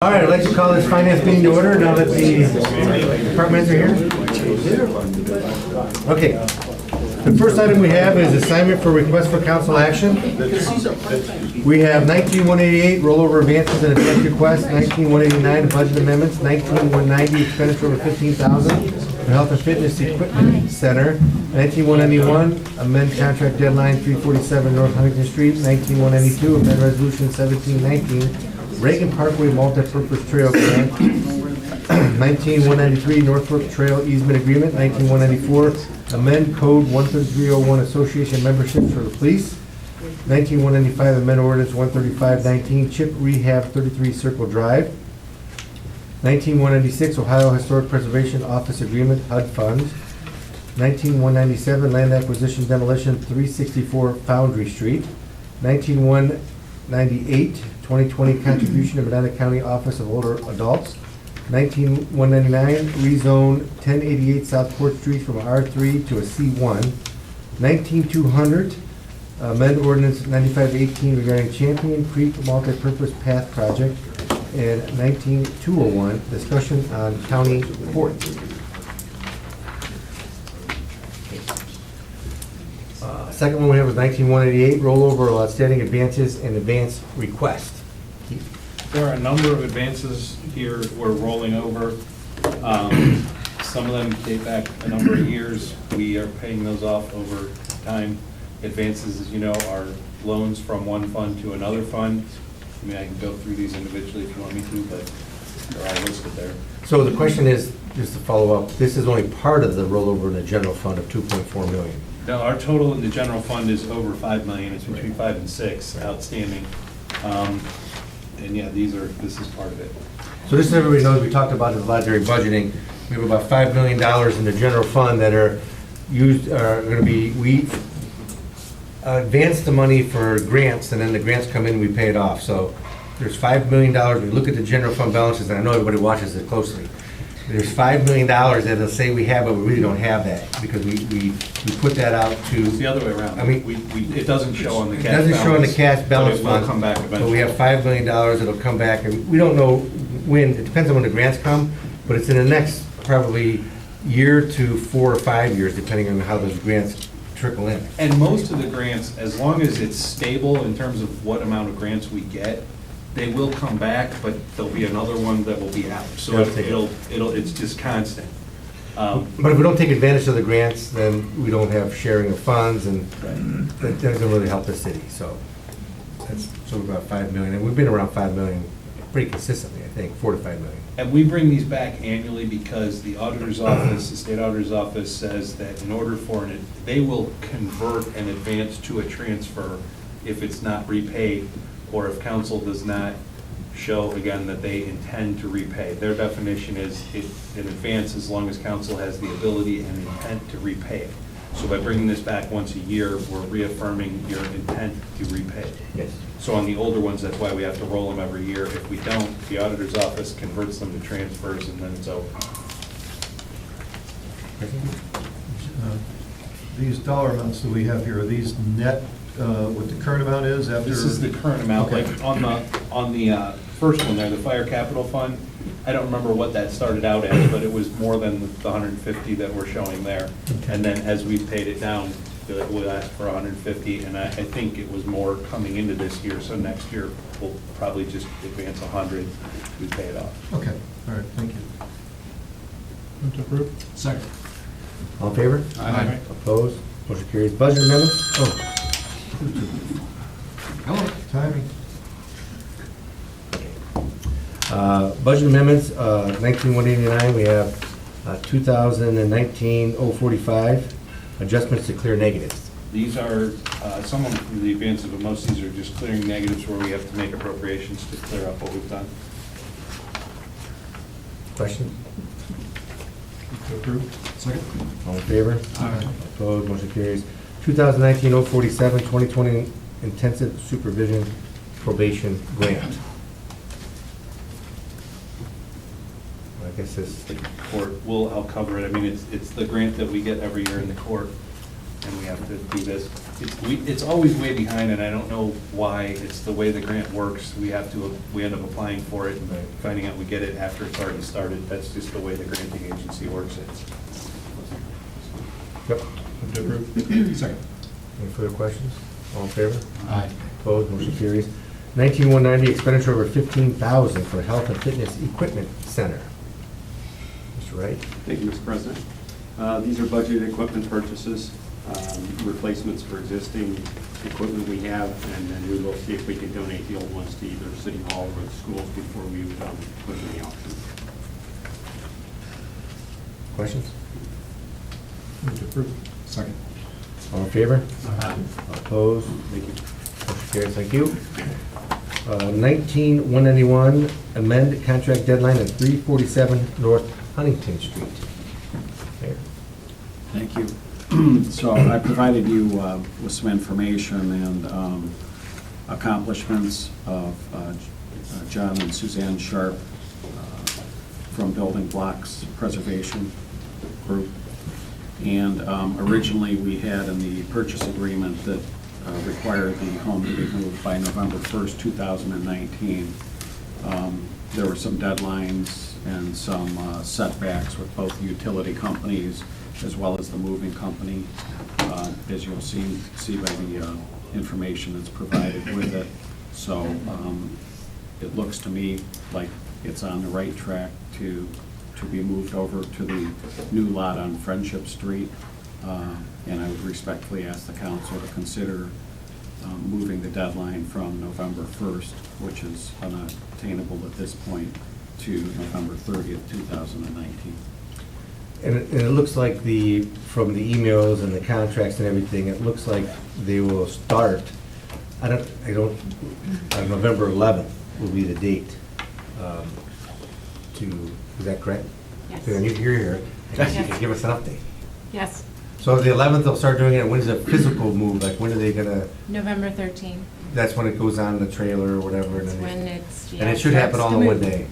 All right, I'd like to call this finance meeting to order now that the departments are here. Okay. The first item we have is assignment for request for council action. We have 19-188 rollover advances and advance requests, 19-189 budget amendments, 19-190 expenditure over $15,000 for Health and Fitness Equipment Center, 19-191 amend contract deadline 347 North Huntington Street, 19-192 amend resolution 1719 Reagan Parkway Multi-Purpose Trail Grant, 19-193 Northbrook Trail Easement Agreement, 19-194 amend Code 13301 Association memberships for the police, 19-195 amend ordinance 13519 Chip Rehab 33 Circle Drive, 19-196 Ohio Historic Preservation Office Agreement HUD funds, 19-197 land acquisition demolition 364 Foundry Street, 19-198 2020 contribution of Medina County Office of Older Adults, 19-199 rezone 1088 South Court Street from R3 to a C1, 19-200 amend ordinance 9518 regarding Champion Creek Multi-Purpose Path Project, and 19-201 discussion on county court. Second one we have is 19-188 rollover of outstanding advances and advance request. There are a number of advances here we're rolling over. Some of them date back a number of years. We are paying those off over time. Advances, as you know, are loans from one fund to another fund. I mean, I can go through these individually if you want me to, but they're all listed there. So the question is, just to follow up, this is only part of the rollover in the general fund of 2.4 million. Now, our total in the general fund is over 5 million. It's between 5 and 6 outstanding. And yeah, this is part of it. So just so everybody knows, we talked about it a lot during budgeting. We have about $5 million in the general fund that are going to be, we advance the money for grants, and then the grants come in, we pay it off. So there's $5 million. We look at the general fund balances, and I know everybody watches it closely. There's $5 million that'll say we have, but we really don't have that, because we put that out to. It's the other way around. I mean, it doesn't show on the cash balance. It doesn't show on the cash balance But it will fund. come back eventually. But we have $5 million that'll come back, and we don't know when. It depends on when the grants come, but it's in the next probably year to 4 or 5 years, depending on how those grants trickle in. And most of the grants, as long as it's stable in terms of what amount of grants we get, they will come back, but there'll be another one that will be out. So it's just constant. But if we don't take advantage of the grants, then we don't have sharing of funds, and that doesn't really help the city. So that's about 5 million, and we've been around 5 million pretty consistently, I think, 4 to 5 million. And we bring these back annually because the auditor's office, the state auditor's office says that in order for they will convert an advance to a transfer if it's not repaid, or if council does not show, again, that they intend to repay. Their definition is an advance as long as council has the ability and intent to repay it. So by bringing this back once a year, we're reaffirming your intent to repay. Yes. So on the older ones, that's why we have to roll them every year. If we don't, the auditor's office converts them to transfers, and then it's over. These dollar amounts that we have here, are these net what the current amount is after? This is the current amount. Okay. Like on the first one there, the fire capital fund, I don't remember what that started out as, but it was more than the 150 that we're showing there. And then as we paid it down, we'll ask for 150, and I think it was more coming into this year, so next year we'll probably just advance 100, we pay it off. Okay, all right, thank you. Move to approve. Second. All in favor? Aye. Opposed? Motion carries. Budget amendments? Oh, Hello. Timing. budget amendments, 19-189, we have 2019-045, adjustments to clear negatives. These are, some of the advances, but most of these are just clearing negatives where we have to make appropriations to clear up what we've done. Question? To approve. Second. All in favor? Aye. Opposed? Motion carries. 2019-047, 2020 intensive supervision probation grant. I guess this. The court will help cover it. I mean, it's the grant that we get every year in the court, and we have to do this. It's always way behind, and I don't know why. It's the way the grant works. We end up applying for it and finding out we get it after it's already started. That's just the way the granting agency works. Yep. Move to approve. Second. Any further questions? All in favor? Aye. Opposed, motion carries. 19-190, expenditure over $15,000 for Health and Fitness Equipment Center. Mr. Wright? Thank you, Mr. President. These are budgeted equipment purchases, replacements for existing equipment we have, and then we will see if we can donate the old ones to either City Hall or the schools before we put them in the auction. Questions? Move to approve. Second. All in favor? Opposed? Thank you. Motion carries, thank you. 19-191, amend contract deadline at 347 North Huntington Street. Mayor. Thank you. So I provided you with some information and accomplishments of John and Suzanne Sharp from Building Blocks Preservation Group. And originally, we had in the purchase agreement that required the home to be moved by November 1st, 2019. There were some deadlines and some setbacks with both the utility companies as well as the moving company, as you'll see by the information that's provided with it. So it looks to me like it's on the right track to be moved over to the new lot on Friendship Street. And I would respectfully ask the council to consider moving the deadline from November 1st, which is unattainable at this point, to November 30th, 2019. And it looks like from the emails and the contracts and everything, it looks like they will start, on November 11th will be the date is that correct? Yes. So then you're here, I guess you can give us an update. Yes, So the 11th they'll start doing it, when's the physical move, like when are they gonna, November 13th. that's when it goes on the trailer or whatever? That's And then when it's, and it should happen all in one day.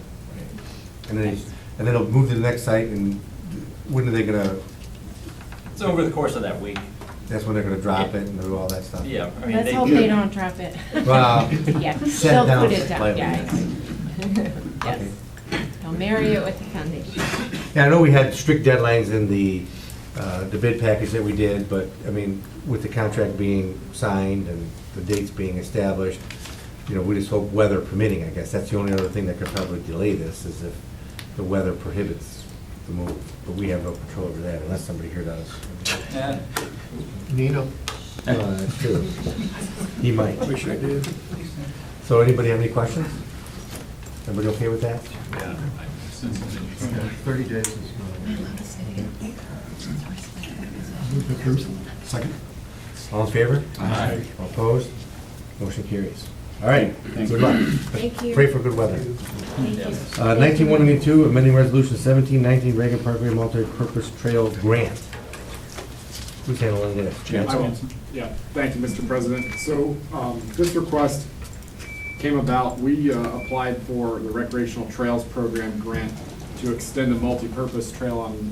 And then, Yes. and then it'll move to the next site, and when are they gonna, It's over the course of that week. that's when they're gonna drop it and do all that stuff? Yeah, I mean, Let's hope they don't drop it. Well, Yeah, set they'll down put it down, slightly. yeah. Yes, they'll marry it with the foundation. Yeah, I know we had strict deadlines in the bid package that we did, but, I mean, with the contract being signed and the dates being established, we just hope weather permitting, I guess. That's the only other thing that could probably delay this, is if the weather prohibits the move. But we have no control over that, unless somebody here does. Nino. That's true. He might. Wish I did. So anybody have any questions? Everybody okay with that? 30 days is Move to approve. Second. All in favor? Aye. All opposed? Motion carries. All right, Thank good you. luck. Thank you. Pray for good weather. Thank you. 19-192, amending resolution 1719 Reagan Parkway Multi-Purpose Trail Grant. Who's handling this? Chance? I will. Yeah, thank you, Mr. President. So this request came about, we applied for the Recreational Trails Program grant to extend a multi-purpose trail on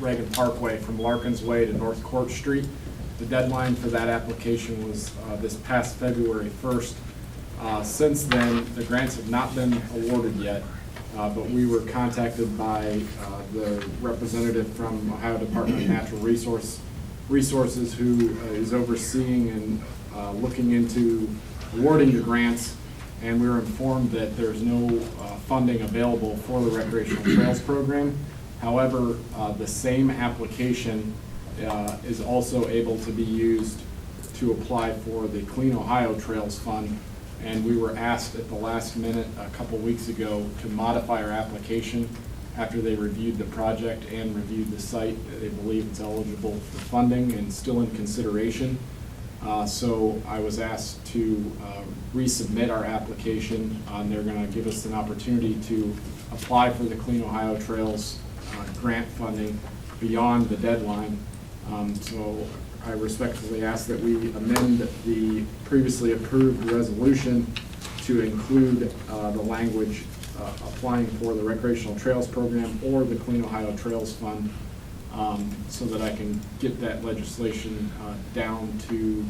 Reagan Parkway from Larkins Way to North Court Street. The deadline for that application was this past February 1st. Since then, the grants have not been awarded yet, but we were contacted by the representative from Ohio Department of Natural Resources who is overseeing and looking into awarding the grants, and we were informed that there's no funding available for the Recreational Trails Program. However, the same application is also able to be used to apply for the Clean Ohio Trails Fund, and we were asked at the last minute a couple weeks ago to modify our application after they reviewed the project and reviewed the site. They believe it's eligible for funding and still in consideration. So I was asked to resubmit our application, and they're going to give us an opportunity to apply for the Clean Ohio Trails grant funding beyond the deadline. So I respectfully ask that we amend the previously approved resolution to include the language applying for the Recreational Trails Program or the Clean Ohio Trails Fund so that I can get that legislation down to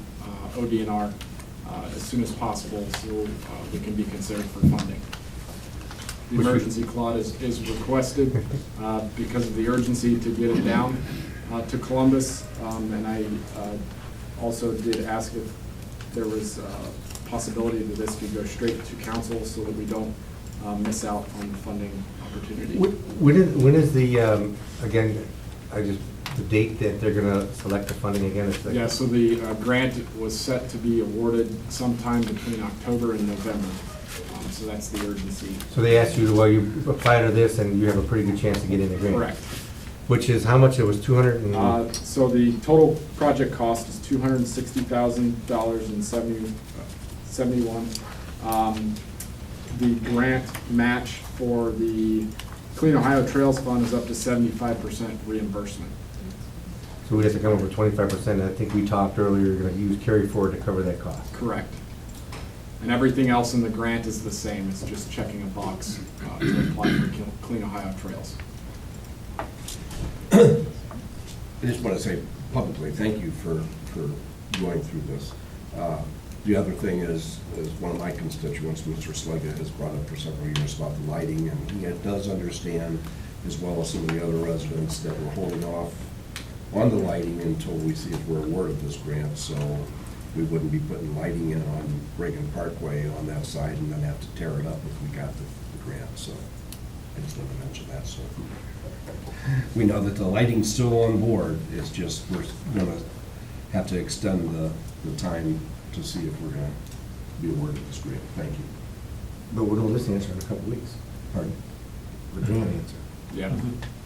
ODNR as soon as possible, so we can be considered for funding. The emergency clause is requested because of the urgency to get it down to Columbus. And I also did ask if there was a possibility that this could go straight to council so that we don't miss out on the funding opportunity. When is the, again, the date that they're gonna select the funding again? It's like- Yeah, so the grant was set to be awarded sometime between October and November. So that's the urgency. So they asked you, well, you apply to this and you have a pretty good chance to get in the grant? Correct. Which is, how much? It was 200 and... So the total project cost is $260,000 and 71. The grant match for the Clean Ohio Trails Fund is up to 75% reimbursement. So we have to come up with 25%. I think we talked earlier, you're gonna use carry forward to cover that cost. Correct. And everything else in the grant is the same. It's just checking a box to apply for Clean Ohio Trails. I just want to say publicly, thank you for going through this. The other thing is one of my constituents, Mr. Slega, has brought up for several years about the lighting, and he does understand, as well as some of the other residents, that we're holding off on the lighting until we see if we're awarded this grant, so we wouldn't be putting lighting in on Reagan Parkway on that side and then have to tear it up if we got the grant, so I just wanted to mention that, so. We know that the lighting's still on board, it's just we're gonna have to extend the time to see if we're gonna be awarded this grant. Thank you. But we'll know this answer in a couple weeks. Pardon? The grant answer. Yeah.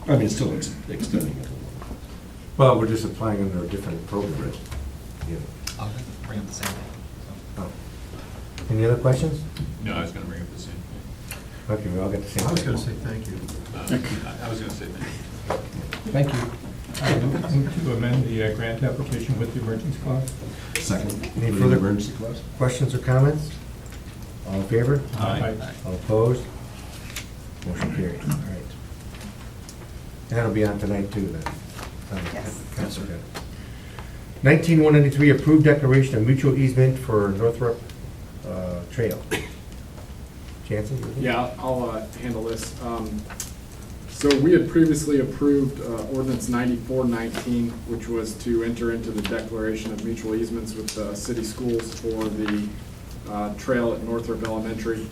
I mean, it's still extending it a little. Well, we're just applying under a different program. Yeah. I'll bring up the same thing. Oh. Any other questions? No, I was gonna bring up the same Okay, we all got the same. I was gonna say thank you. thing. I was gonna say that. Thank you. Move to amend the grant application with the emergency clause. Second. Any further emergency clause? questions or comments? All in favor? Aye. All opposed? Motion carried. All right. That'll be on tonight too, then. Yes. Councilor Gunn. 19193, approved declaration of mutual easement for Northrop Trail. Jansen? you with me? Yeah, I'll handle this. So we had previously approved ordinance 9419, which was to enter into the declaration of mutual easements with the city schools for the trail at Northrop Elementary.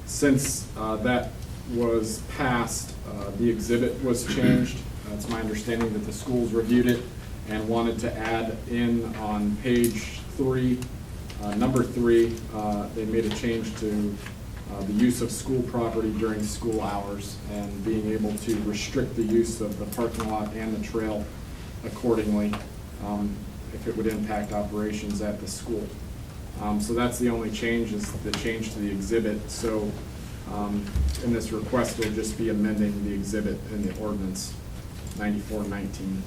Since that was passed, the exhibit was changed. It's my understanding that the schools reviewed it and wanted to add in on page 3, number 3, they made a change to the use of school property during school hours and being able to restrict the use of the parking lot and the trail accordingly if it would impact operations at the school. So that's the only change, is the change to the exhibit. So in this request, we'll just be amending the exhibit in the ordinance 9419.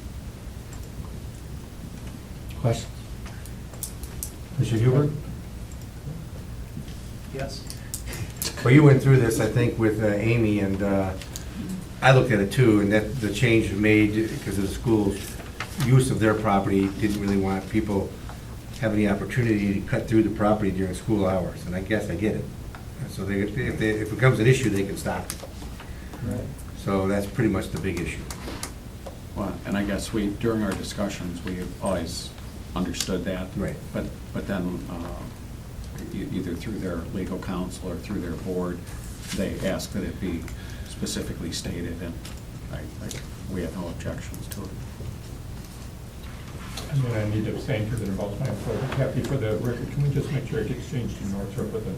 Questions? Mr. Huber? Yes. Well, you went through this, I think, with Amy, and I looked at it too, and that the change was made because of the school's use of their property, didn't really want people having the opportunity to cut through the property during school hours, and I guess I get it. So if it becomes an issue, they can stop it. So that's pretty much the big issue. Well, and I guess during our discussions, we have always understood that. Right. But then, either through their legal counsel or through their board, they ask that it be specifically stated, and we have no objections to it. And then I need to abstain because it involves my employer. Happy for the record, can we just make sure it gets changed to Northrop with a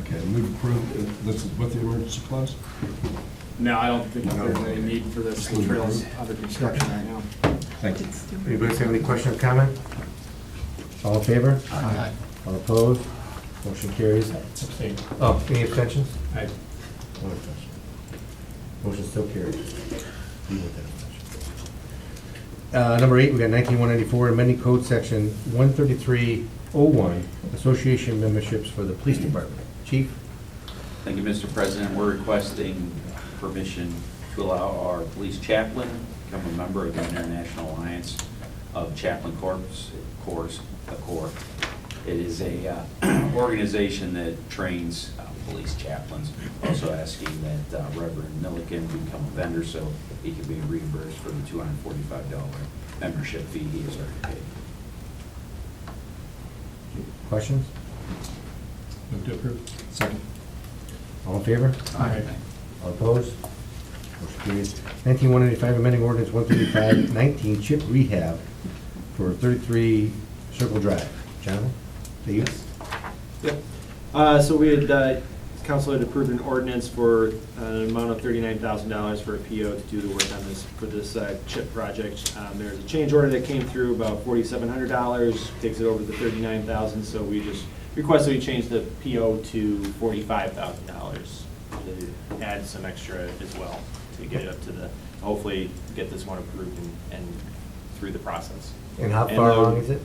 Okay, move approve, this is with the emergency clause? No, I don't think there's any need for this. The trail's under construction right now. Thank you. Anybody have any question or comment? All in favor? Aye. All opposed? Motion carries. abstain? Oh, any abstentions? Aye. One abstention. Motion still carries. Even with that abstention. Number 8, we got 19194, amending code section 13301, association memberships for the police department. Chief? Thank you, Mr. President. We're requesting permission to allow our police chaplain to become a member of the International Alliance of Chaplain Corps. It is a organization that trains police chaplains. Also asking that Reverend Milliken become a vendor so he can be reimbursed for the $245 membership fee he has already paid. Questions? Move to approve. Second. All in favor? Aye. All opposed? Motion carries. 19-185, amending ordinance 135-19, chip rehab for 33 Circle Drive. Jonathan, the use? Yep. So we had, council had approved an ordinance for an amount of $39,000 for a PO to do the work on this, for this chip project. There's a change order that came through, about $4,700, takes it over the $39,000, so we just requested we change the PO to $45,000 to add some extra as well, to get it up to the, hopefully get this one approved and through the process. And how far along is it?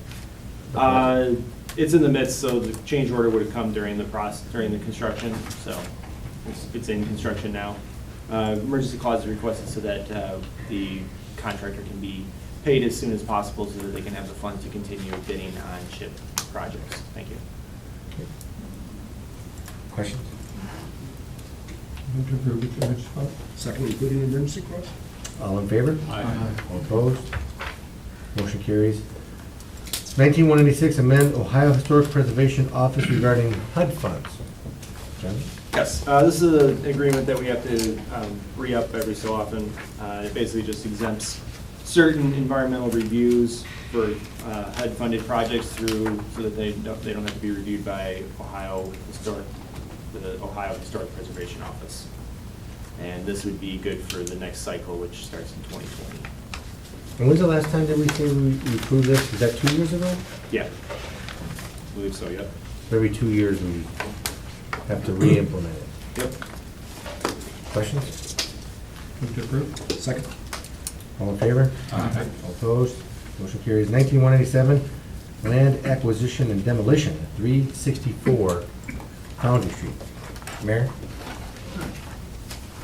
It's in the midst, so the change order would have come during the process, during the construction, so it's in construction now. Emergency clause is requested so that the contractor can be paid as soon as possible so that they can have the funds to continue bidding on chip projects. Thank you. Questions? Move to approve with the emergency clause. Second, including emergency clause? All in favor? Aye. All opposed? Motion carries. 19-186, amend Ohio Historic Preservation Office regarding HUD funds. John? Yes, this is an agreement that we have to re-up every so often. It basically just exempts certain environmental reviews for HUD-funded projects through, so that they don't have to be reviewed by the Ohio Historic Preservation Office. And this would be good for the next cycle, which starts in 2020. And when's the last time that we say we approved this? Was that 2 years ago? Yeah, I believe so, yep. Every 2 years we have to re-implement it. Yep. Questions? Move to approve. Second. All in favor? Aye. All opposed? Motion carries. 19-187, land acquisition and demolition, 364 Foundry Street. Mayor?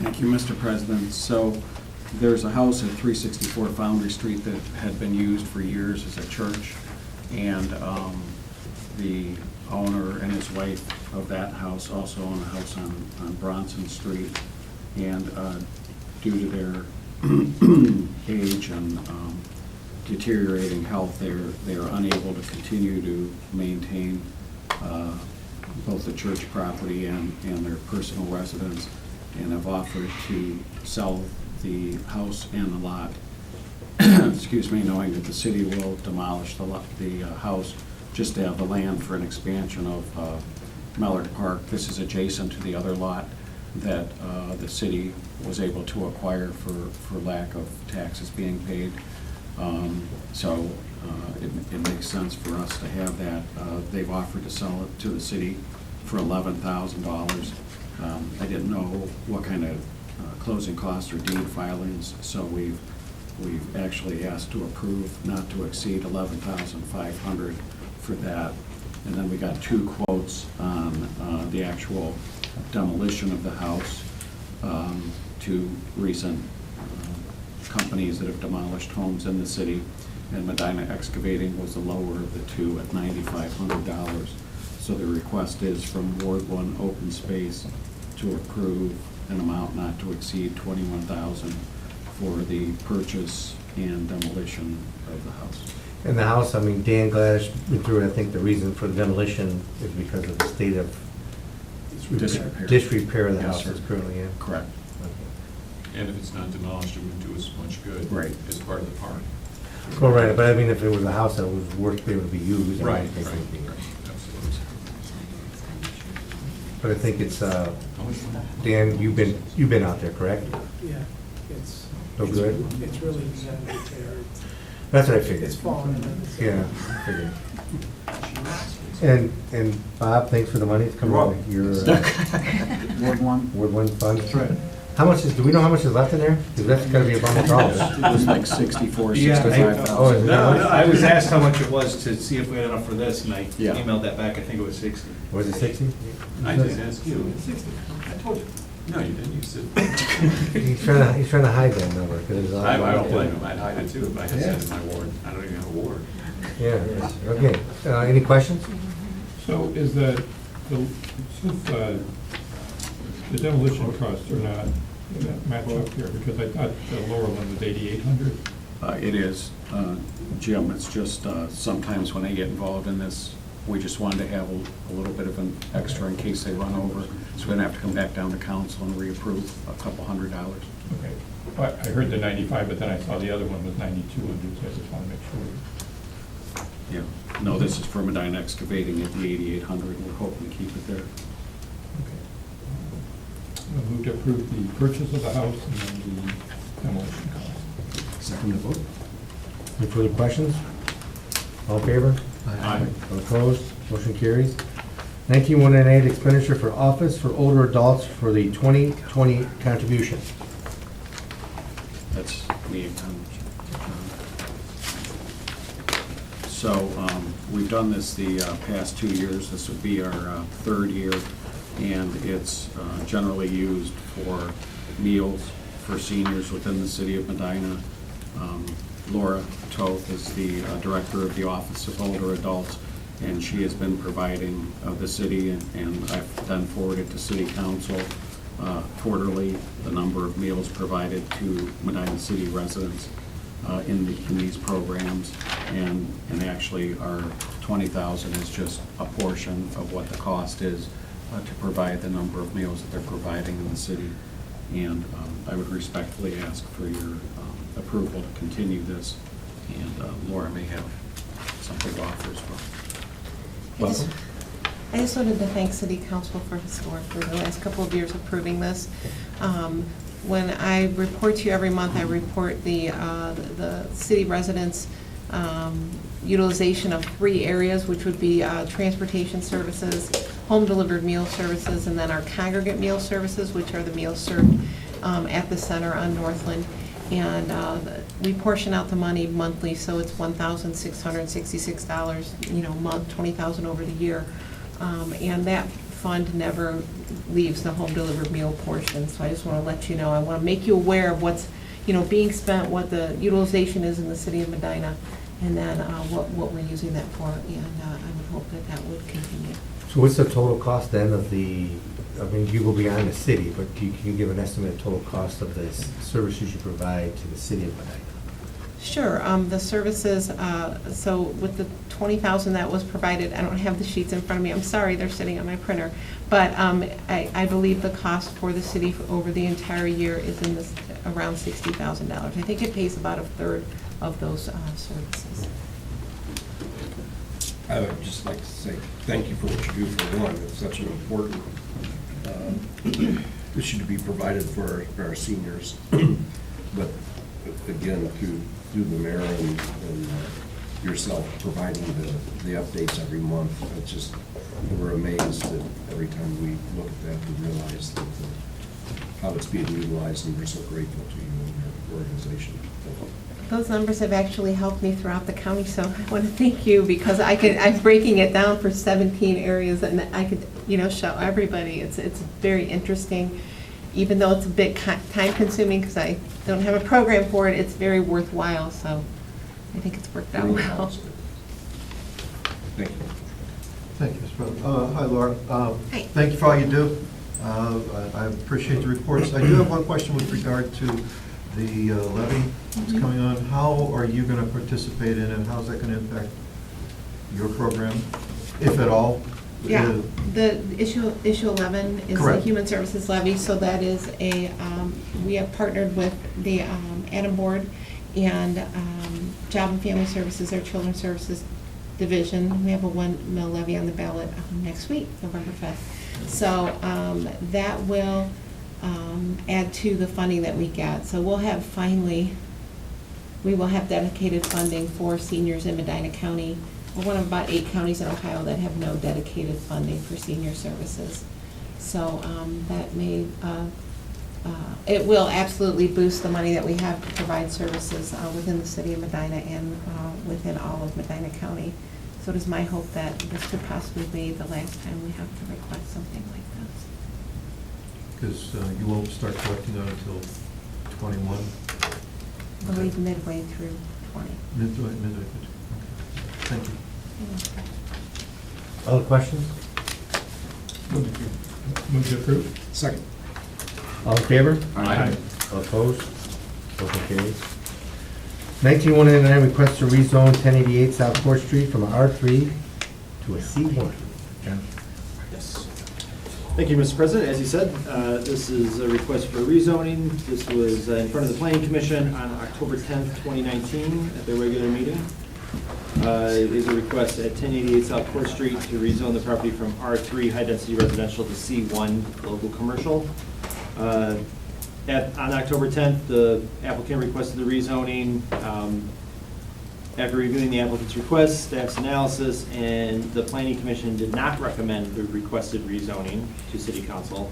Thank you, Mr. President. So there's a house at 364 Foundry Street that had been used for years as a church, and the owner and his wife of that house also own a house on Bronson Street, and due to their age and deteriorating health, they are unable to continue to maintain both the church property and their personal residence, and have offered to sell the house and the lot, excuse me, knowing that the city will demolish the house just to have the land for an expansion of Mellard Park. This is adjacent to the other lot that the city was able to acquire for lack of taxes being paid. So it makes sense for us to have that. They've offered to sell it to the city for $11,000. I didn't know what kind of closing costs or deed filings, so we've actually asked to approve not to exceed $11,500 for that. And then we got 2 quotes on the actual demolition of the house. 2 recent companies that have demolished homes in the city, and Medina Excavating was the lower of the 2 at $9,500. So the request is from Ward 1 Open Space to approve an amount not to exceed $21,000 for the purchase and demolition of the house. And the house, I mean, Dan Gladish went through it. I think the reason for the demolition is because of the state of Disrepair. disrepair of the Yes, house sir. it's currently in. Correct. And if it's not demolished, it wouldn't do us much good. Right. As part of the park. Well, right, but I mean, if it was a house that was worth being able to be used, I Right, don't think right, it'd be. absolutely. But I think it's, Dan, you've been out there, correct? Yeah, it's. No good? It's really beyond repair. That's what I figured. It's falling. Yeah, I figured. And Bob, thanks for the money. It's coming out of your Ward 1? Ward 1 fund. That's right. How much do we know how much is left in there? Because that's gotta be about $100. It was like 64, Yeah, 65,000. Oh, is it that much? I was asked how much it was to see if we had enough for this, and I Yeah. emailed that back, I think it was 60. Was it 60? I didn't ask you. 60, I told you. No, you didn't, you said. He's trying to hide that number, because it's. I don't blame him, I'd hide it too if I had said in my ward. I don't even have a ward. Yeah, yes. Okay. Any questions? So is the demolition costs are not match up here, because I thought the lower one was 8,800. It is, Jim, it's just sometimes when they get involved in this, we just wanted to have a little bit of an extra in case they run over. So we're gonna have to come back down to council and reapprove a couple $100. Okay. I heard the 95, but then I saw the other one was 9,200, so I just want to make sure. Yeah, no, this is for Medina Excavating at the 8,800, we're hoping to keep it there. I'll move to approve the purchase of the house and then the demolition cost. Second the vote. Any further questions? All in favor? Aye. All opposed? Motion carries. 19-198 expenditure for office for older adults for the 2020 contribution. That's me and Tom. So, we've done this the past 2 years. This would be our third year, and it's generally used for meals for seniors within the city of Medina. Laura Toth is the director of the Office of Older Adults, and she has been providing the city, and I've then forwarded to city council quarterly the number of meals provided to Medina city residents in these programs, and actually our 20,000 is just a portion of what the cost is to provide the number of meals that they're providing in the city. And I would respectfully ask for your approval to continue this, and Laura may have something to offer as well. I just wanted to thank City Council for the last couple of years approving this. When I report to you every month, I report the city residents' utilization of 3 areas, which would be transportation services, home-delivered meal services, and then our congregate meal services, which are the meals served at the center on Northland. And we portion out the money monthly, so it's $1,666, a month, $20,000 over the year. And that fund never leaves the home delivered meal portion. So I just want to let you know, I want to make you aware of what's, being spent, what the utilization is in the city of Medina, and then what we're using that for. And I would hope that would continue. So what's the total cost then of you go beyond the city, but can you give an estimated total cost of the services you provide to the city of Medina? Sure. The services, so with the 20,000 that was provided, I don't have the sheets in front of me. I'm sorry, they're sitting on my printer. But I believe the cost for the city over the entire year is in this around $60,000. I think it pays about a third of those services. I would just like to say thank you for what you do for one. It's such an important issue to be provided for our seniors. But again, through the mayor and yourself providing the updates every month, it's just, we're amazed that every time we look at that, we realize that how it's being utilized, and we're so grateful to you and your organization. Those numbers have actually helped me throughout the county, so I want to thank you, because I'm breaking it down for 17 areas, and I could, show everybody. It's very interesting, even though it's a bit time consuming because I don't have a program for it. It's very worthwhile, so I think it's worked out well. Thank you. Thank you, Mr. President. Hi, Laura. Hi. Thank you for all you do. I appreciate the reports. I do have one question with regard to the levy that's coming on. How are you going to participate in it? How's that going to impact your program, if at all? Yeah, the issue 11 is the Correct. Human Services Levy, so that is we have partnered with the Adam Board and Job and Family Services, our Children's Services Division. We have a 1 mil levy on the ballot next week, November 5th. So that will add to the funding that we get. So we will have dedicated funding for seniors in Medina County. We're one of about 8 counties in Ohio that have no dedicated funding for senior services. So that may it will absolutely boost the money that we have to provide services within the city of Medina and within all of Medina County. So it is my hope that this could possibly be the last time we have to request something like this. Because you won't start collecting on it until 21? I believe midway through 20. Midway, okay. Thank you. Other questions? Move to approve? Second. All in favor? Aye. All opposed? Motion carries. 19199, request to rezone 1088 South Court Street from a R3 to a C1. John? Yes. Thank you, Mr. President. As you said, this is a request for rezoning. This was in front of the Planning Commission on October 10th, 2019, at their regular meeting. It is a request at 1088 South Court Street to rezone the property from R3 high-density residential to C1 local commercial. On October 10th, the applicant requested the rezoning. After reviewing the applicant's request, staff's analysis, and the Planning Commission did not recommend the requested rezoning to City Council,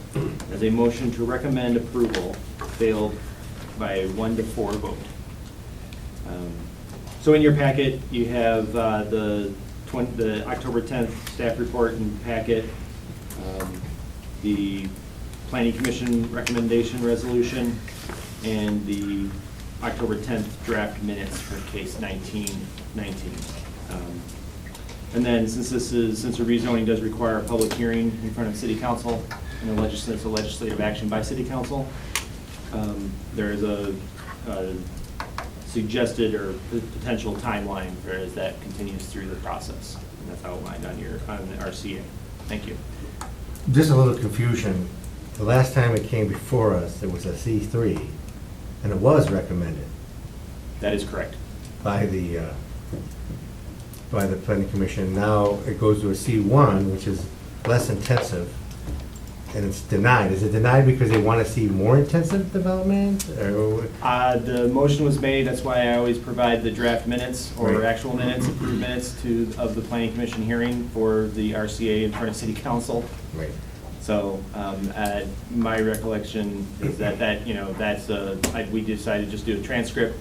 as a motion to recommend approval failed by a 1-4 vote. So in your packet, you have the October 10th staff report and packet, the Planning Commission recommendation resolution, and the October 10th draft minutes for case 1919. And then since a rezoning does require a public hearing in front of City Council and it's a legislative action by City Council, there is a suggested or potential timeline for as that continues through the process. And that's outlined on the RCA. Thank you. Just a little confusion. The last time it came before us, it was a C3, and it was recommended That is correct. by the Planning Commission. Now it goes to a C1, which is less intensive, and it's denied. Is it denied because they want to see more intensive development? Or The motion was made, that's why I always provide the draft minutes or Right. actual minutes, approved minutes of the Planning Commission hearing for the RCA in front of City Council. Right. So my recollection is that we decided to just do a transcript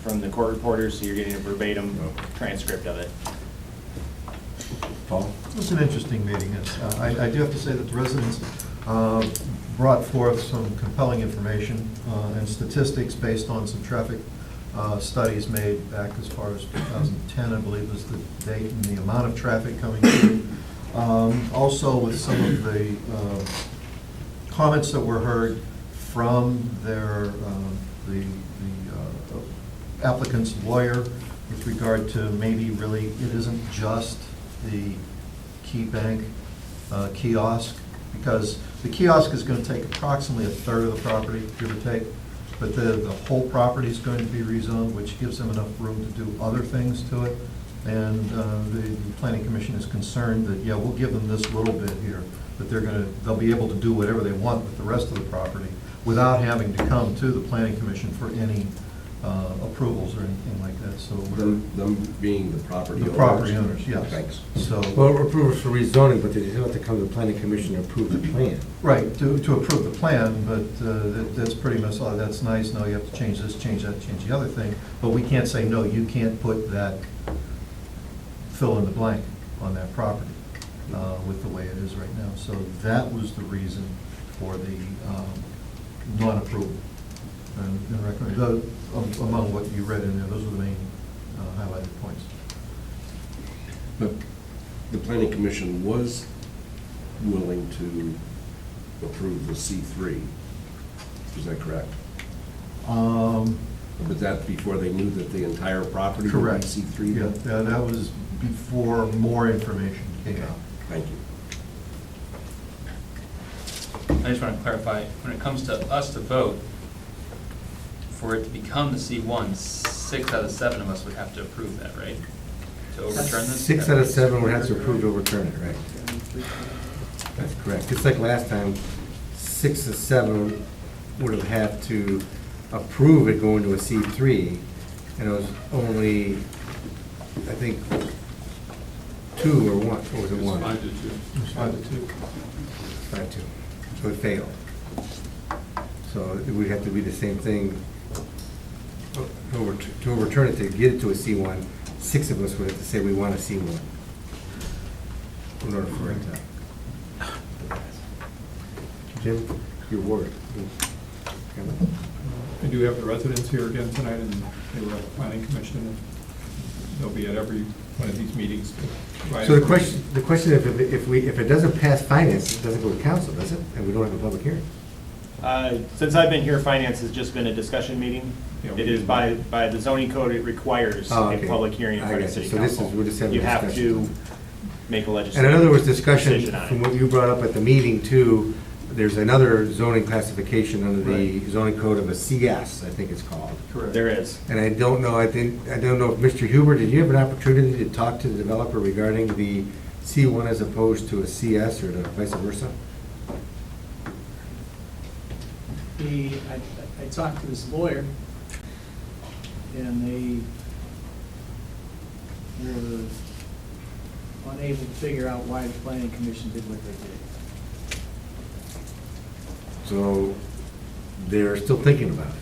from the court reporters, so you're getting a verbatim transcript of it. Paul? It was an interesting meeting. I do have to say that the residents brought forth some compelling information and statistics based on some traffic studies made back as far as 2010, I believe was the date, and the amount of traffic coming through. Also with some of the comments that were heard from the applicant's lawyer with regard to maybe really, it isn't just the Key Bank kiosk, because the kiosk is going to take approximately a third of the property, give or take, but the whole property is going to be rezoned, which gives them enough room to do other things to it. And the Planning Commission is concerned that, yeah, we'll give them this little bit here, but they'll be able to do whatever they want with the rest of the property without having to come to the Planning Commission for any approvals or anything like that, so Them being the property owners? the property owners, yes. Thanks. So, Well, we're approved for rezoning, but they still have to come to the Planning Commission to approve the plan. right, to approve the plan, but that's pretty much, oh, that's nice, no, you have to change this, change that, change the other thing, but we can't say, no, you can't put that fill in the blank on that property with the way it is right now. So that was the reason for the non-approval. And recommend, among what you read in there, those were the main highlighted points. But the Planning Commission was willing to approve the C3. Is that correct? Was that before they knew that the entire property would be Correct. C3? Yeah, that was before more information came out. Thank you. I just want to clarify, when it comes to us to vote, for it to become the C1, 6 out of 7 of us would have to approve that, right? To overturn this? 6 out of 7 would have to approve to overturn it, right? That's correct. Just like last time, 6 of 7 would have had to approve it going to a C3, and it was only, I think, 2 or 1, or was it 1? 5 to 2. It was 5-2. 5-2. So it failed. So it would have to be the same thing. To overturn it, to get it to a C1, 6 of us would have to say we want a C1 in order for it to. Jim, your word. I do have the residents here again tonight, and they were at the planning commission, and they'll be at every one of these meetings. to provide So information. the question, if it doesn't pass finance, it doesn't go to council, does it? And we don't have a public hearing? Since I've been here, finance has just been a discussion meeting. Yeah, It is by the zoning code, it requires Oh, a okay. public hearing in I front of got you. city So this is- council. we're just having You have to discussion. make a And legislative I know there was discussion, decision on from it. what you brought up at the meeting too, there's another zoning classification under the zoning code of a CS, I think it's called. There is. And I don't know, I don't know if Mr. Huber, did you have an opportunity to talk to the developer regarding the C1 as opposed to a CS or the vice versa? I talked to his lawyer, and they were unable to figure out why the planning commission did what they did. So they're still thinking about it.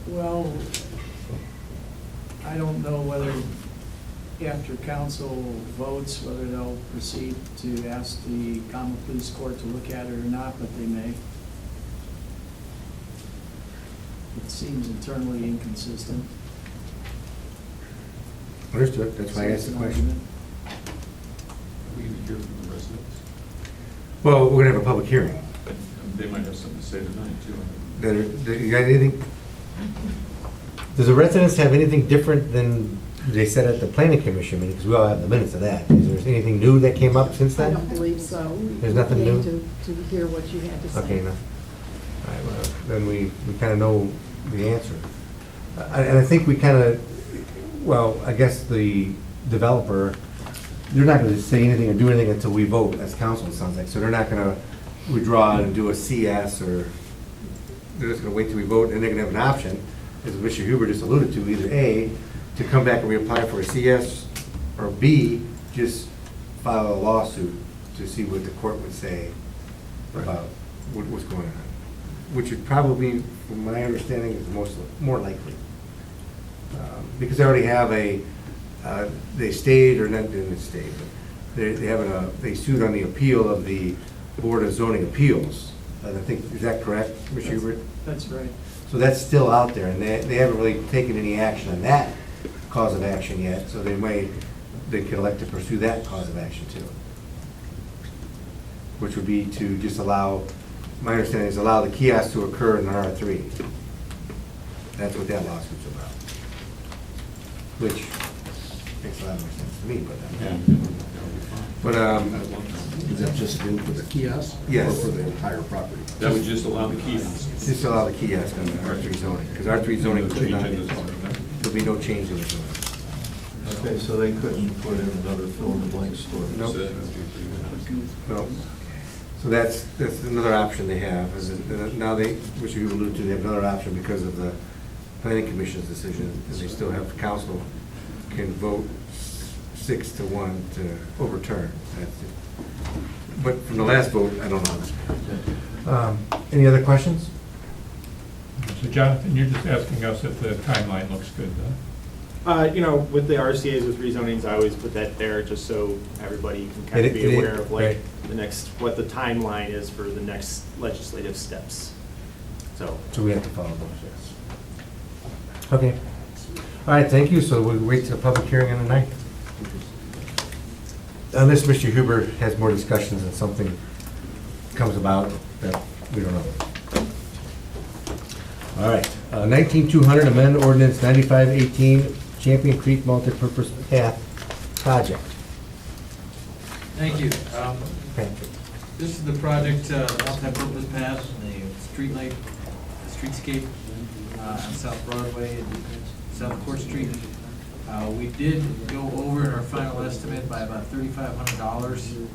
Well, I don't know whether after council votes, whether they'll proceed to ask the common police court to look at it or not, but they may. It seems internally inconsistent. Understood, that's why I asked the question. We can hear from the residents. Well, we're gonna have a public hearing. They might have something to say tonight, too. You got anything? Does the residents have anything different than they said at the planning commission meeting? Because we all have the minutes of that. Is there anything new that came up since I then? don't believe so. There's nothing new? To hear what you had to say. Okay, no. All right, well, then we kind of know the answer. And I think we kind of, well, I guess the developer, they're not going to say anything or do anything until we vote as council, it sounds like. So they're not going to withdraw and do a CS, or they're just going to wait till we vote, and they're going to have an option, as Mr. Huber just alluded to, either A, to come back and reapply for a CS, or B, just file a lawsuit to see what the court would say about what's going on. Which would probably, from my understanding, is more likely. Because they already have they stayed, or not, didn't stay, but they sued on the appeal of the Board of Zoning Appeals. And I think, is that correct, Mr. Hubert? That's right. So that's still out there, and they haven't really taken any action on that cause of action yet, so they could elect to pursue that cause of action too. Which would be to just allow, my understanding is allow the kiosk to occur in R3. That's what that lawsuit's about. Which makes a lot more sense to me, but, Is that just in for the kiosk? Yes. Or for the entire property? That would just allow the kiosks. just allow the kiosk on the R3 zoning, because R3 zoning could not, Change in the zoning, right? there'll be no change in the zoning. Okay, so they couldn't put in another fill-in-the-blank store? Nope. So that'd be pretty good. No. So that's another option they have, is that now they, which you alluded to, they have another option because of the planning commission's decision, and they still have, council can vote 6-1 to overturn. That's it. But from the last vote, I don't know. Any other questions? So Jonathan, you're just asking us if the timeline looks good, With the RCA's with rezonings, I always put that there just so everybody can kind of It- be it- aware of right. what the timeline is for the next legislative steps. So, So we have to follow those, yes. Okay. All right, thank you. So we'll wait till the public hearing on the 9th. Unless Mr. Huber has more discussions and something comes about that we don't know. All right, 19-200, amend ordinance 9518, Champion Creek Multipurpose Path Project. Thank you. Okay. This is the project, multi-purpose path, the streetscape on South Broadway and South Court Street. We did go over in our final estimate by about $3,500.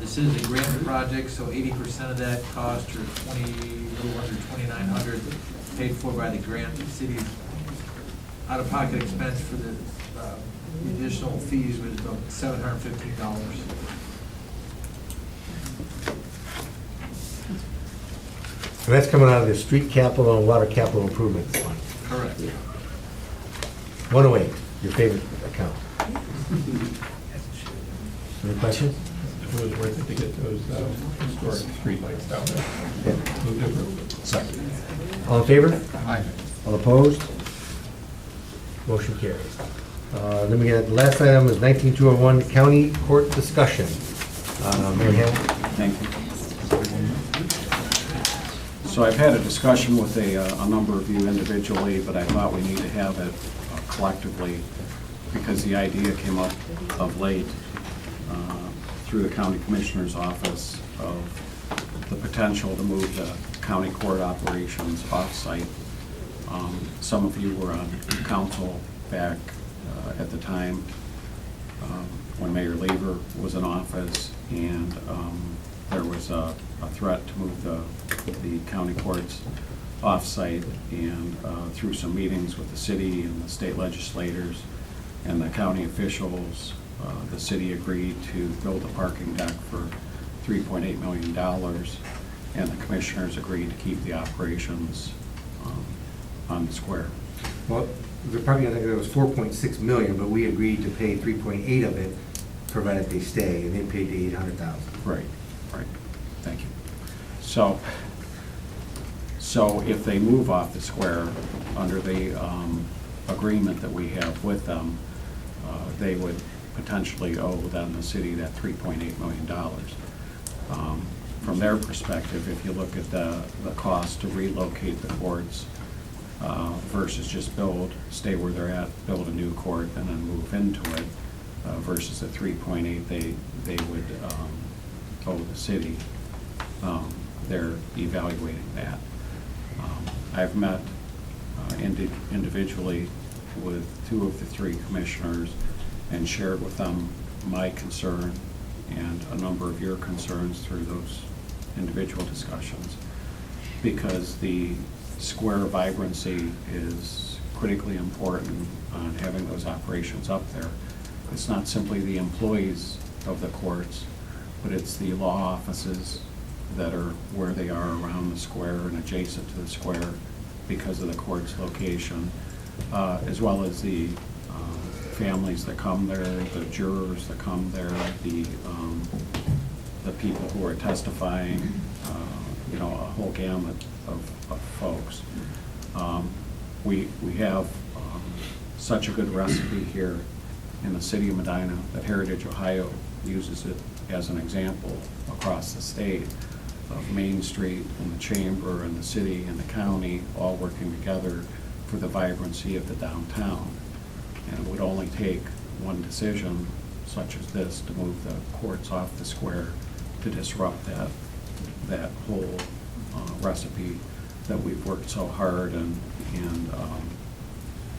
This is a grant project, so 80% of that cost, or a little under $2,900, paid for by the grant. The city's out-of-pocket expense for the additional fees was about $715. So that's coming out of the street capital and water capital improvements fund. Correct. 108, your favorite account. Any questions? It was worth it to get those historic streetlights down there. Move to approve. Second. All in favor? Aye. All opposed? Motion carries. Then we got, the last item is 19201, county court discussion. Mary Hannah? Thank you. So I've had a discussion with a number of you individually, but I thought we need to have it collectively because the idea came up of late through the county commissioner's office of the potential to move the county court operations off-site. Some of you were on council back at the time when Mayor Lever was in office, and there was a threat to move the county courts off-site, and through some meetings with the city and the state legislators and the county officials, the city agreed to build a parking deck for $3.8 million, and the commissioners agreed to keep the operations on the square. Well, the parking, I think it was 4.6 million, but we agreed to pay 3.8 of it, provided they stay, and they paid the 800,000. Right, right. Thank you. So if they move off the square under the agreement that we have with them, they would potentially owe then the city that $3.8 million. From their perspective, if you look at the cost to relocate the courts versus just stay where they're at, build a new court and then move into it, versus the 3.8 they would owe the city, they're evaluating that. I've met individually with 2 of the 3 commissioners and shared with them my concern and a number of your concerns through those individual discussions, because the square vibrancy is critically important on having those operations up there. It's not simply the employees of the courts, but it's the law offices that are where they are around the square and adjacent to the square because of the court's location, as well as the families that come there, the jurors that come there, the people who are testifying, a whole gamut of folks. We have such a good recipe here in the city of Medina that Heritage Ohio uses it as an example across the state of Main Street and the Chamber and the city and the county all working together for the vibrancy of the downtown. And it would only take one decision such as this to move the courts off the square to disrupt that whole recipe that we've worked so hard and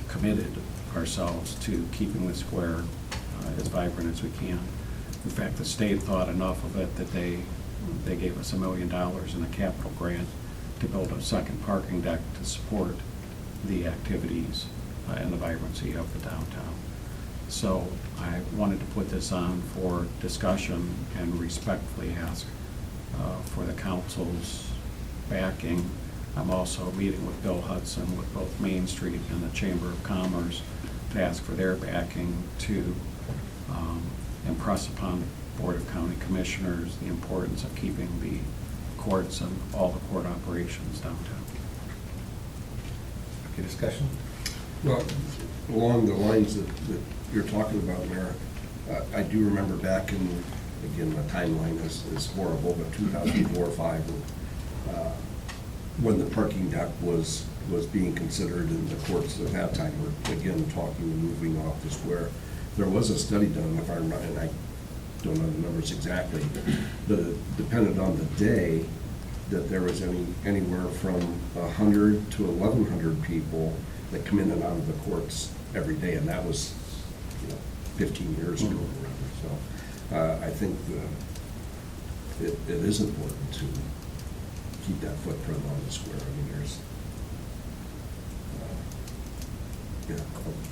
committed ourselves to keeping the square as vibrant as we can. In fact, the state thought enough of it that they gave us $1 million in a capital grant to build a second parking deck to support the activities and the vibrancy of the downtown. So I wanted to put this on for discussion and respectfully ask for the council's backing. I'm also meeting with Bill Hudson with both Main Street and the Chamber of Commerce to ask for their backing to impress upon the Board of County Commissioners the importance of keeping the courts and all the court operations downtown. Okay, discussion? Well, along the lines that you're talking about, Mayor, I do remember back in, again, the timeline is horrible, but 2004 or 5, when the parking deck was being considered in the courts at that time, we're again talking moving off the square. There was a study done, if I remember, and I don't know the numbers exactly, but it depended on the day that there was anywhere from 100 to 1,100 people that come in and out of the courts every day, and that was 15 years ago or whatever. So I think it is important to keep that footprint on the square. I mean, there's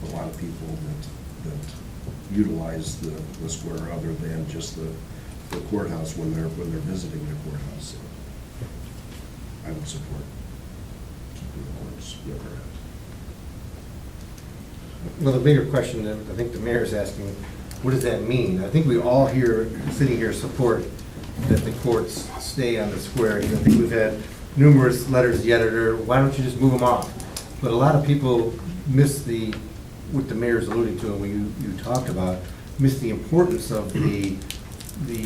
a lot of people that utilize the square other than just the courthouse when they're visiting the courthouse. So I would support keeping the courts where they're at. Well, the bigger question that I think the mayor's asking, what does that mean? I think we all here, sitting here, support that the courts stay on the square. I think we've had numerous letters to the editor, why don't you just move them off? But a lot of people miss what the mayor's alluding to, and what you talked about, miss the importance of the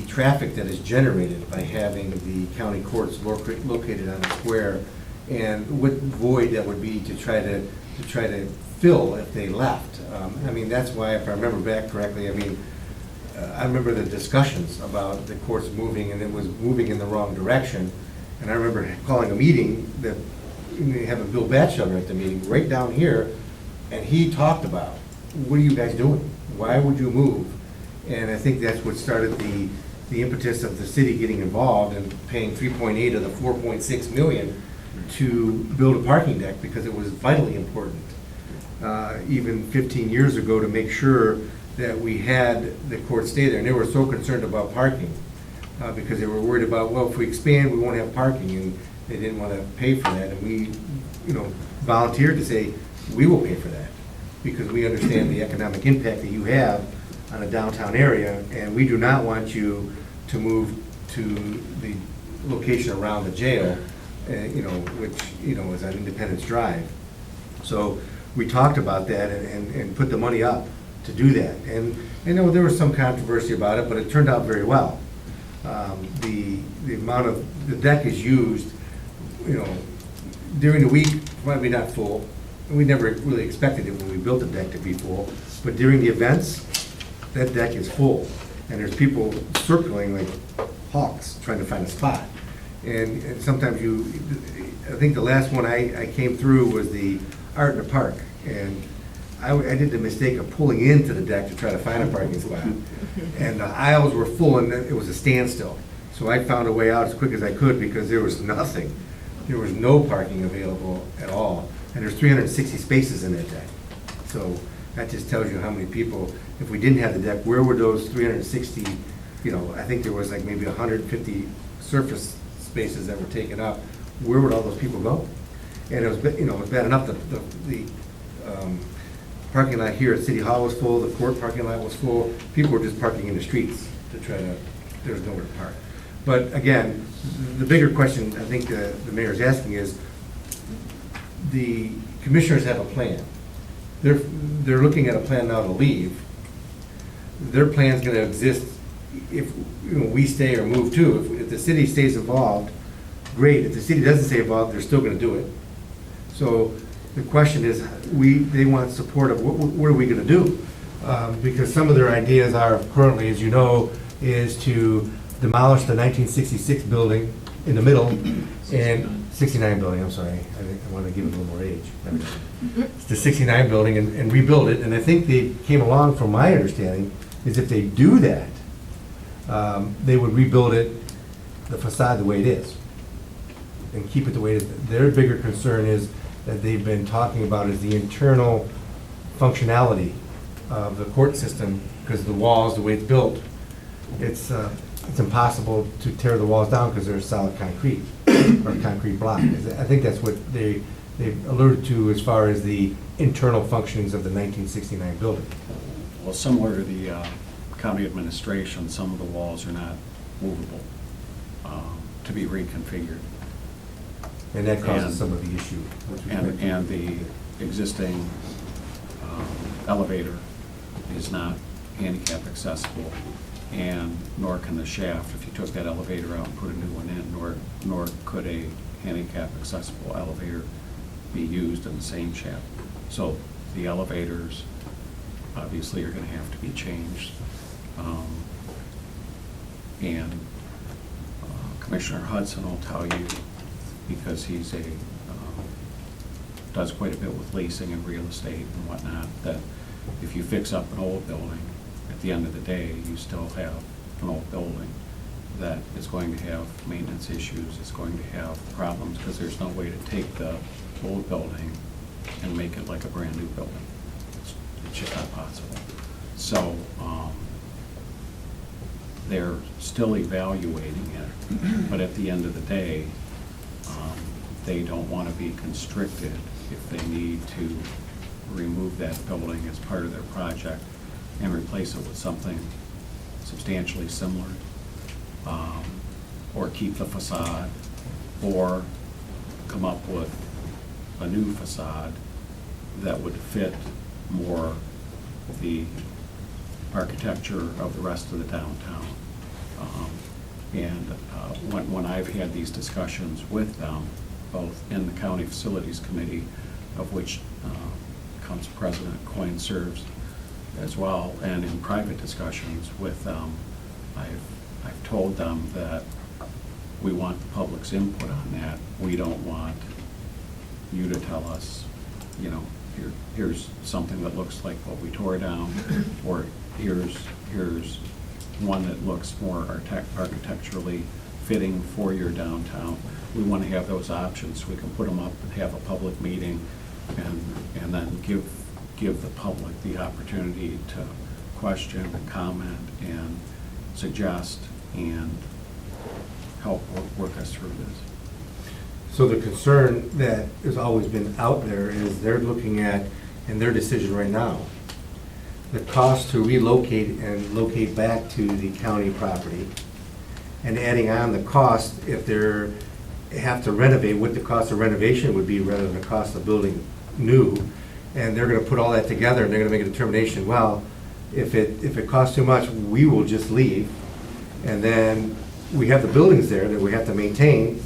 traffic that is generated by having the county courts located on the square, and what void that would be to try to fill if they left. I mean, that's why, if I remember back correctly, I mean, I remember the discussions about the courts moving, and it was moving in the wrong direction. And I remember calling a meeting that, having Bill Batchelder at the meeting, right down here, and he talked about, what are you guys doing? Why would you move? And I think that's what started the impetus of the city getting involved and paying 3.8 of the 4.6 million to build a parking deck, because it was vitally important, even 15 years ago, to make sure that we had the court stay there. And they were so concerned about parking, because they were worried about, well, if we expand, we won't have parking, and they didn't want to pay for that. And we, volunteered to say, we will pay for that, because we understand the economic impact that you have on a downtown area, and we do not want you to move to the location around the jail, which, is on Independence Drive. So we talked about that and put the money up to do that. And I know there was some controversy about it, but it turned out very well. The amount of, the deck is used, during the week, probably not full. We never really expected it when we built the deck to be full, but during the events, that deck is full. And there's people circling like hawks, trying to find a spot. And sometimes I think the last one I came through was the Art in the Park. And I did the mistake of pulling into the deck to try to find a parking spot. And the aisles were full, and it was a standstill. So I found a way out as quick as I could, because there was nothing. There was no parking available at all. And there's 360 spaces in that deck. So that just tells you how many people, if we didn't have the deck, where would those 360, I think there was like maybe 150 surface spaces that were taken up. Where would all those people go? And it was, it was bad enough that the parking lot here at City Hall was full, the court parking lot was full. People were just parking in the streets to try to, there was nowhere to park. But again, the bigger question I think the mayor's asking is, the commissioners have a plan. They're looking at a plan now to leave. Their plan's gonna exist if we stay or move too. If the city stays involved, great. If the city doesn't stay involved, they're still gonna do it. So the question is, they want support of what are we gonna do? Because some of their ideas are currently, as you know, is to demolish the 1966 building in the middle, and 69 building, I'm sorry, I want to give it a little more age. It's the 69 building and rebuild it, and I think they came along, from my understanding, is if they do that, they would rebuild it, the facade the way it is, and keep it the way it is. Their bigger concern is that they've been talking about is the internal functionality of the court system, because the walls, the way it's built, it's impossible to tear the walls down because they're solid concrete or concrete block. I think that's what they've alluded to as far as the internal functionings of the 1969 building. Well, similar to the county administration, some of the walls are not movable, to be reconfigured. And that causes some of the issue. And the existing elevator is not handicap accessible, and nor can the shaft. If you took that elevator out and put a new one in, nor could a handicap accessible elevator be used in the same shaft. So the elevators obviously are going to have to be changed. And Commissioner Hudson will tell you, because he's does quite a bit with leasing and real estate and whatnot, that if you fix up an old building, at the end of the day, you still have an old building that is going to have maintenance issues, it's going to have problems, because there's no way to take the old building and make it like a brand-new building. It's just not possible. So they're still evaluating it, but at the end of the day, they don't want to be constricted if they need to remove that building as part of their project and replace it with something substantially similar, or keep the facade, or come up with a new facade that would fit more the architecture of the rest of the downtown. And when I've had these discussions with them, both in the County Facilities Committee, of which Council President Coyne serves as well, and in private discussions with them, I've told them that we want the public's input on that. We don't want you to tell us, you know, here's something that looks like what we tore down, or here's one that looks more architecturally fitting for your downtown. We want to have those options. We can put them up and have a public meeting, and then give the public the opportunity to question and comment and suggest and help work us through this. So the concern that has always been out there is they're looking at, in their decision right now, the cost to relocate and locate back to the county property, and adding on the cost if they're, have to renovate, what the cost of renovation would be rather than the cost of building new. And they're gonna put all that together and they're gonna make a determination, well, if it costs too much, we will just leave. And then we have the buildings there that we have to maintain,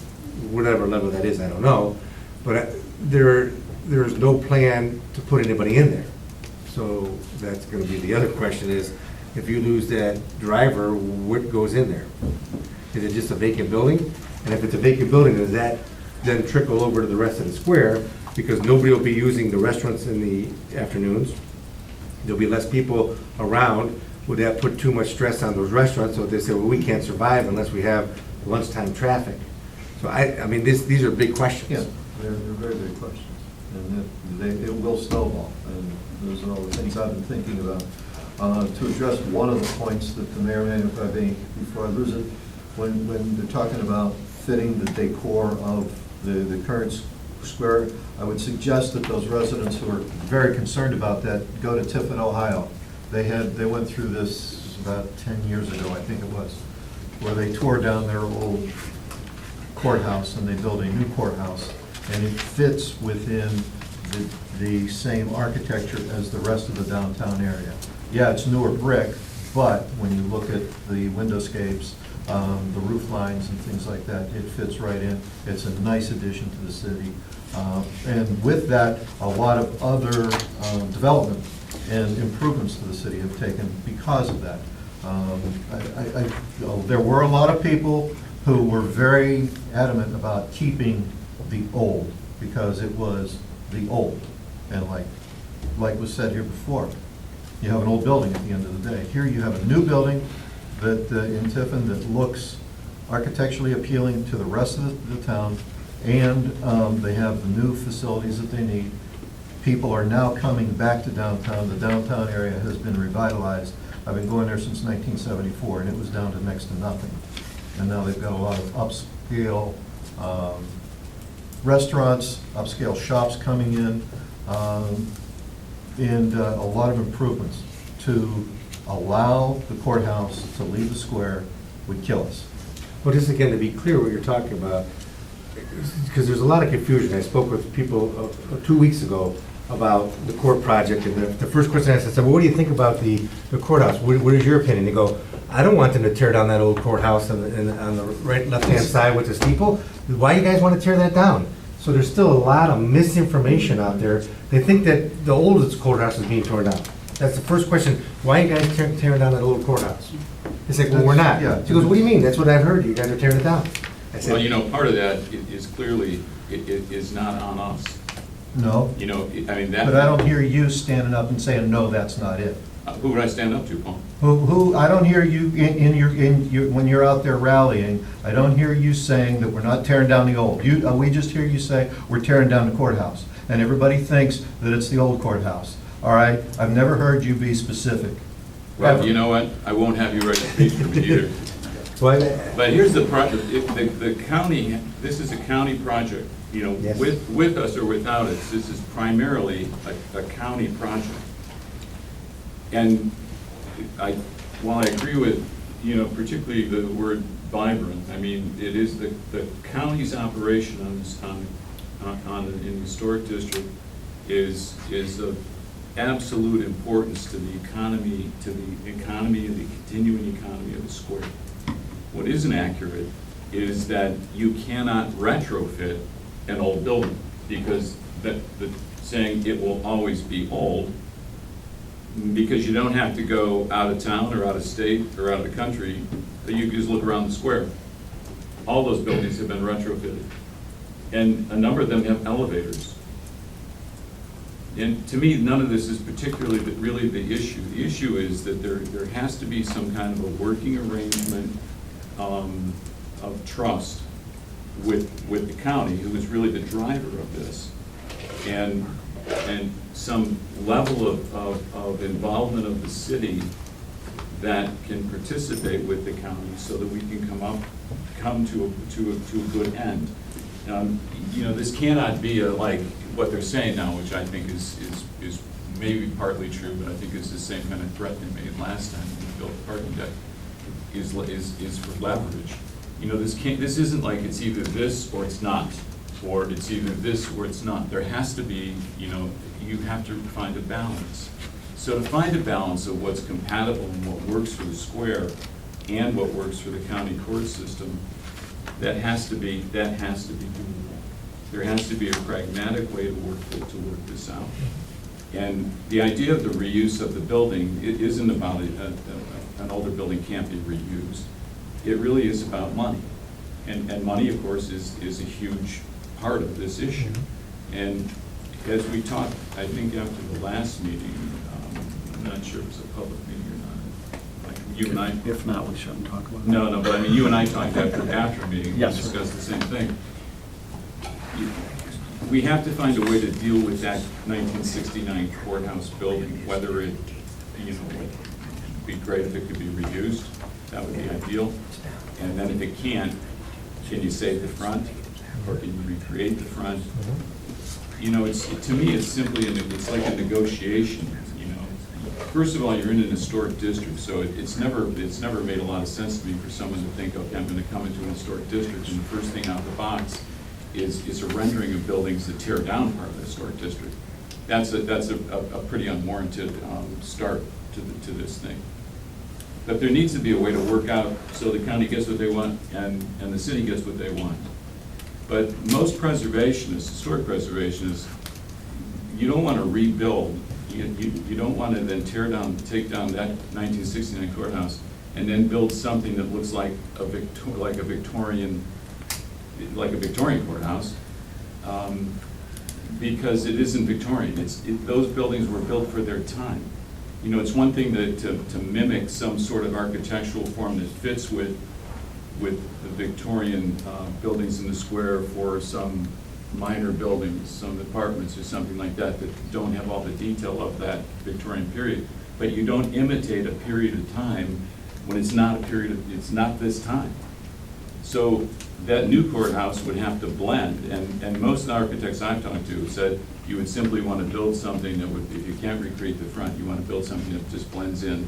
whatever level that is, I don't know. But there's no plan to put anybody in there. So that's gonna be the other question is, if you lose that driver, what goes in there? Is it just a vacant building? And if it's a vacant building, does that then trickle over to the rest of the square? Because nobody will be using the restaurants in the afternoons. There'll be less people around. Would that put too much stress on those restaurants? So they say, well, we can't survive unless we have lunchtime traffic. So I mean, these are big questions. Yeah, they're very big questions, and it will snowball, and those are all the things I've been thinking about. To address one of the points that the mayor made, if I may, before I lose it, when they're talking about fitting the decor of the current square, I would suggest that those residents who are very concerned about that go to Tiffin, Ohio. They went through this about 10 years ago, I think it was, where they tore down their old courthouse and they built a new courthouse, and it fits within the same architecture as the rest of the downtown area. Yeah, it's newer brick, but when you look at the windowscapes, the roof lines and things like that, it fits right in. It's a nice addition to the city. And with that, a lot of other development and improvements to the city have taken because of that. There were a lot of people who were very adamant about keeping the old, because it was the old. And like was said here before, you have an old building at the end of the day. Here you have a new building that in Tiffin that looks architecturally appealing to the rest of the town, and they have the new facilities that they need. People are now coming back to downtown. The downtown area has been revitalized. I've been going there since 1974, and it was down to next to nothing. And now they've got a lot of upscale restaurants, upscale shops coming in, and a lot of improvements. To allow the courthouse to leave the square would kill us. Well, just again, to be clear what you're talking about, because there's a lot of confusion. I spoke with people 2 weeks ago about the court project, and the first question I asked, I said, well, what do you think about the courthouse? What is your opinion? They go, I don't want them to tear down that old courthouse on the right, left-hand side with the steeple. Why do you guys want to tear that down? So there's still a lot of misinformation out there. They think that the oldest courthouse is being torn down. That's the first question. Why are you guys tearing down that old courthouse? They say, well, we're not. Yeah. She goes, what do you mean? That's what I've heard. You guys are tearing it down. I said, Well, you know, part of that is clearly, it is not on us. No, You know, I mean, that. but I don't hear you standing up and saying, no, that's not it. Who would I stand up to, Paul? Who, I don't hear you when you're out there rallying, I don't hear you saying that we're not tearing down the old. We just hear you say, we're tearing down the courthouse. And everybody thinks that it's the old courthouse. All right? I've never heard you be specific. Well, you know what? I won't have you write a speech for me either. But here's the project, the county, this is a county project, you know, Yes. with us or without us, this is primarily a county project. And while I agree with, you know, particularly the word vibrant, I mean, it is the county's operation on this, in the historic district is of absolute importance to the economy, and the continuing economy of the square. What isn't accurate is that you cannot retrofit an old building, because the saying it will always be old, because you don't have to go out of town or out of state or out of the country, you can just look around the square. All those buildings have been retrofitted, and a number of them have elevators. And to me, none of this is particularly really the issue. The issue is that there has to be some kind of a working arrangement of trust with the county, who is really the driver of this, and some level of involvement of the city that can participate with the county, so that we can come to a good end. You know, this cannot be like what they're saying now, which I think is maybe partly true, but I think it's the same kind of threat they made last time we built the parking deck, is for leverage. You know, this isn't like it's either this or it's not, or it's either this or it's not. There has to be, you know, you have to find a balance. So to find a balance of what's compatible and what works for the square and what works for the county court system, that has to be doable. There has to be a pragmatic way to work this out. And the idea of the reuse of the building, it isn't about an older building can't be reused. It really is about money. And money, of course, is a huge part of this issue. And as we talked, I think after the last meeting, I'm not sure if it was a public meeting or not, like you and I. If not, we shouldn't talk about it. No, but I mean, you and I talked after a meeting, we Yes, sir. discussed the same thing. We have to find a way to deal with that 1969 courthouse building, whether it, you know, would be great if it could be reused, that would be ideal. And then if it can't, can you save the front, or can you recreate the front? You know, to me, it's simply, it's like a negotiation, you know. First of all, you're in an historic district, so it's never made a lot of sense to me for someone to think, okay, I'm gonna come into an historic district, and the first thing out the box is a rendering of buildings that tear down part of the historic district. That's a pretty unwarranted start to this thing. But there needs to be a way to work out so the county gets what they want and the city gets what they want. But most preservationists, historic preservationists, you don't want to rebuild. You don't want to then take down that 1969 courthouse and then build something that looks like a Victorian courthouse, because it isn't Victorian. Those buildings were built for their time. You know, it's one thing to mimic some sort of architectural form that fits with the Victorian buildings in the square for some minor buildings, some apartments or something like that don't have all the detail of that Victorian period. But you don't imitate a period of time when it's not it's not this time. So that new courthouse would have to blend, and most architects I've talked to said you would simply want to build something that would, if you can't recreate the front, you want to build something that just blends in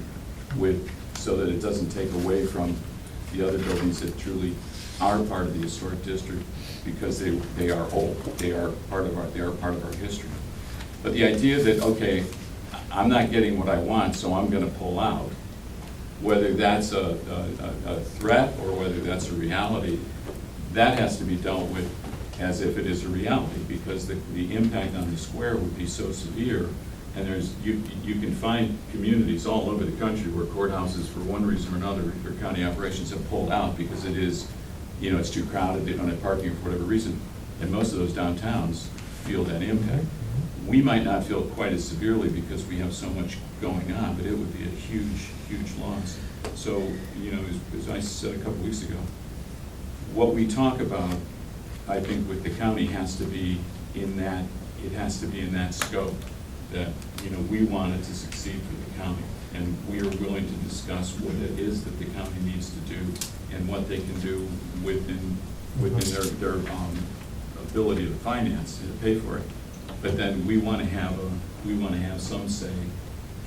with, so that it doesn't take away from the other buildings that truly are part of the historic district, because they are old, they are part of our history. But the idea that, okay, I'm not getting what I want, so I'm going to pull out, whether that's a threat or whether that's a reality, that has to be dealt with as if it is a reality, because the impact on the square would be so severe. And you can find communities all over the country where courthouses, for one reason or another, or county operations have pulled out because it is, you know, it's too crowded, they don't have parking for whatever reason. And most of those downtowns feel that impact. We might not feel it quite as severely because we have so much going on, but it would be a huge, huge loss. So, you know, as I said a couple weeks ago, what we talk about, I think with the county has to be in that, it has to be in that scope, that, you know, we want it to succeed for the county, and we are willing to discuss what it is that the county needs to do and what they can do within their ability to finance and to pay for it. But then we want to have some say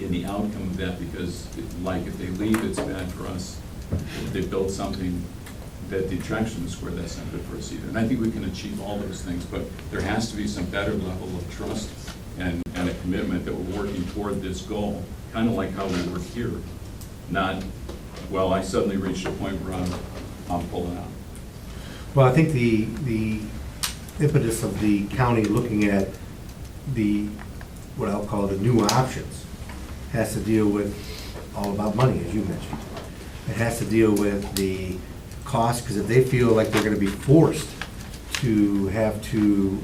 in the outcome of that, because like if they leave, it's bad for us. If they build something that detracts from the square, that's not good for us either. And I think we can achieve all those things, but there has to be some better level of trust and a commitment that we're working toward this goal, kind of like how we work here. Not, well, I suddenly reached a point where I'm pulling out. Well, I think the impetus of the county looking at what I'll call the new options has to deal with all about money, as you mentioned. It has to deal with the cost, because if they feel like they're gonna be forced to have to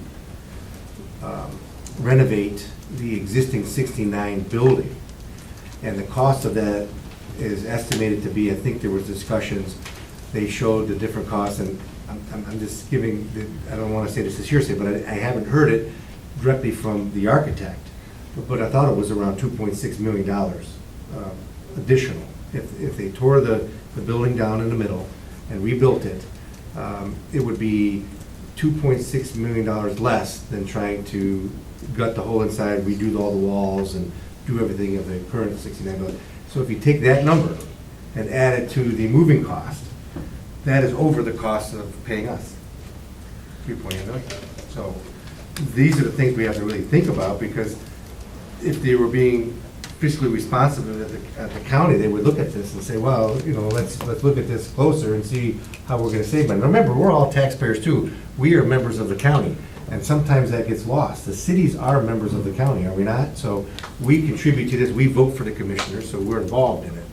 renovate the existing 69 building, and the cost of that is estimated to be, I think there was discussions, they showed the different costs, and I'm just giving, I don't wanna say this is hearsay, but I haven't heard it directly from the architect, but I thought it was around $2.6 million additional. If they tore the building down in the middle and rebuilt it, it would be $2.6 million less than trying to gut the whole inside, redo all the walls, and do everything of the current 69 building. So if you take that number and add it to the moving cost, that is over the cost of paying us, $3.8 million. So these are the things we have to really think about, because if they were being fiscally responsible at the county, they would look at this and say, well, you know, let's look at this closer and see how we're gonna save money. Remember, we're all taxpayers too. We are members of the county, and sometimes that gets lost. The cities are members of the county, are we not? So we contribute to this, we vote for the commissioners, so we're involved in it.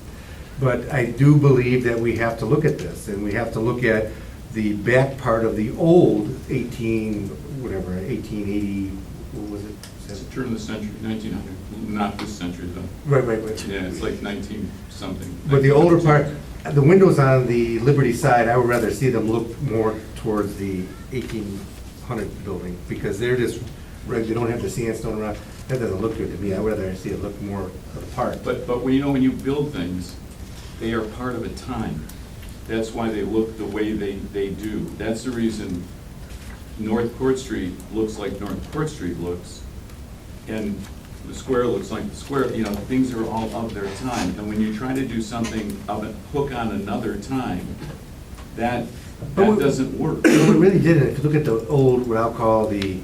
But I do believe that we have to look at this, and we have to look at the back part of the old 1880, what was it? It's the turn of the century, 1900, not this century though. Right. Yeah, it's like 19-something. But the older part, the windows on the Liberty side, I would rather see them look more towards the 1800 building, because they're just, they don't have the sandstone around. That doesn't look good to me. I would rather see it look more apart. But when you build things, they are part of a time. That's why they look the way they do. That's the reason North Court Street looks like North Court Street looks, and the square looks like the square. You know, things are all of their time. And when you try to do something of a hook on another time, that doesn't work. We really didn't. If you look at the old, what I'll call the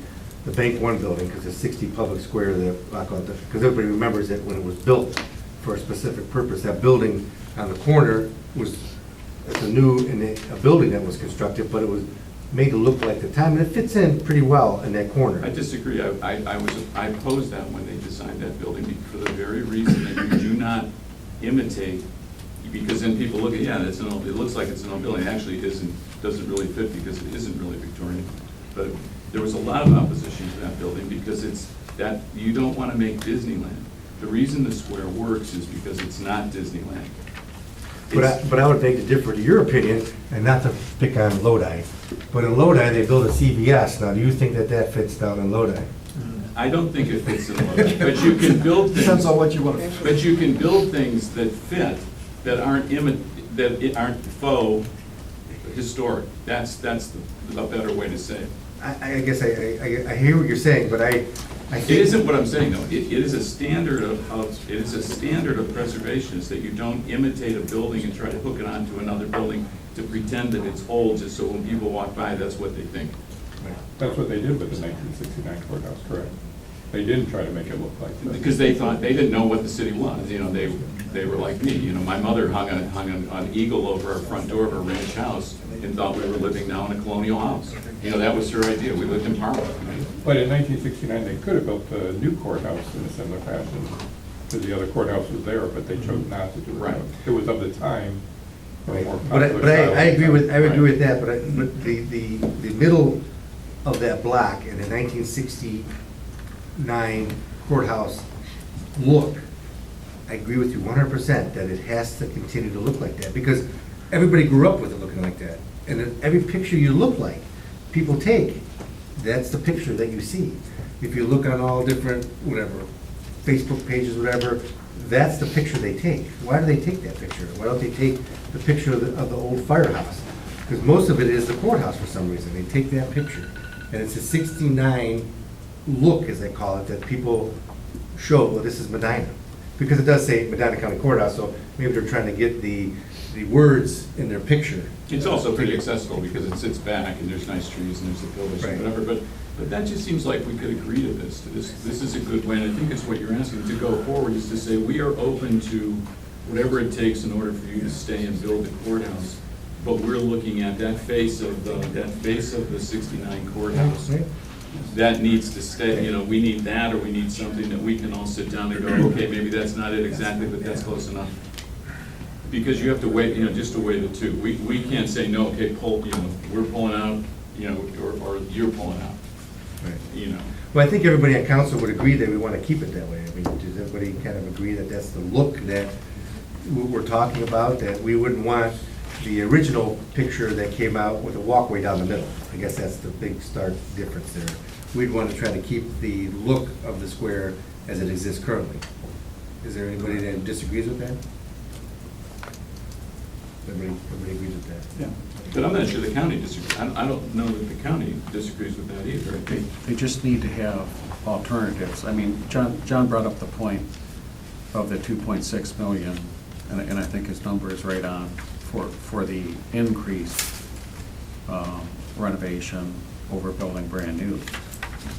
Bank One building, because it's 60 Public Square, because everybody remembers it when it was built for a specific purpose. That building on the corner was, it's a building that was constructed, but it was made to look like the time, and it fits in pretty well in that corner. I disagree. I opposed that when they designed that building for the very reason that you do not imitate, because then people look at, yeah, it looks like it's an old building. It actually doesn't really fit, because it isn't really Victorian. But there was a lot of opposition to that building, because it's that you don't want to make Disneyland. The reason the square works is because it's not Disneyland. But I would beg to differ to your opinion, and not to pick on Lodi, but in Lodi, they built a CVS. Now, do you think that fits down in Lodi? I don't think it fits in Lodi, but you can build things. Depends on what you want to. But you can build things that fit, that aren't faux historic. That's the better way to say it. I guess I hear what you're saying, but I think. It isn't what I'm saying, though. It is a standard of preservation, is that you don't imitate a building and try to hook it onto another building to pretend that it's old, just so when people walk by, that's what they think. That's what they did with the 1969 courthouse, correct? They didn't try to make it look like this. Because they didn't know what the city was. You know, they were like me. You know, my mother hung an eagle over our front door of our ranch house and thought we were living now in a colonial house. You know, that was her idea. We lived in Parliament. Right? But in 1969, they could have built the new courthouse in a similar fashion, because the other courthouse was there, but they chose not to do it. Right. It was of the time. Right. But I agree with that. But the middle of that block in the 1969 courthouse look, I agree with you 100% that it has to continue to look like that, because everybody grew up with it looking like that. And every picture you look like, people take, that's the picture that you see. If you look on all different, whatever, Facebook pages, whatever, that's the picture they take. Why do they take that picture? Why don't they take the picture of the old firehouse? Because most of it is the courthouse for some reason. They take that picture. And it's a 69 look, as they call it, that people show, well, this is Medina. Because it does say Medina County Courthouse, so maybe they're trying to get the words in their picture. It's also pretty accessible because it sits back and there's nice trees and there's the pillars Right. and whatever, but that just seems like we could agree to this. This is a good way, and I think it's what you're asking to go forward, is to say, we are open to whatever it takes in order for you to stay and build the courthouse, but we're looking at that face of the 69 courthouse. Right. That needs to stay, you know, we need that, or we need something that we can all sit down and go, okay, maybe that's not it exactly, but that's close enough. Because you have to weigh, you know, just to weigh the two. We can't say, no, okay, pull, you know, we're pulling out, you know, or you're pulling out, Right. you know. Well, I think everybody on council would agree that we want to keep it that way. I mean, does everybody kind of agree that that's the look that we're talking about? That we wouldn't want the original picture that came out with a walkway down the middle. I guess that's the big stark difference there. We'd want to try to keep the look of the square as it exists currently. Is there anybody that disagrees with that? Everybody agrees with that? Yeah. But I'm not sure the county disagrees. I don't know that the county disagrees with that either. They just need to have alternatives. I mean, John brought up the point of the 2.6 million, and I think his number is right on for the increased renovation over building brand new.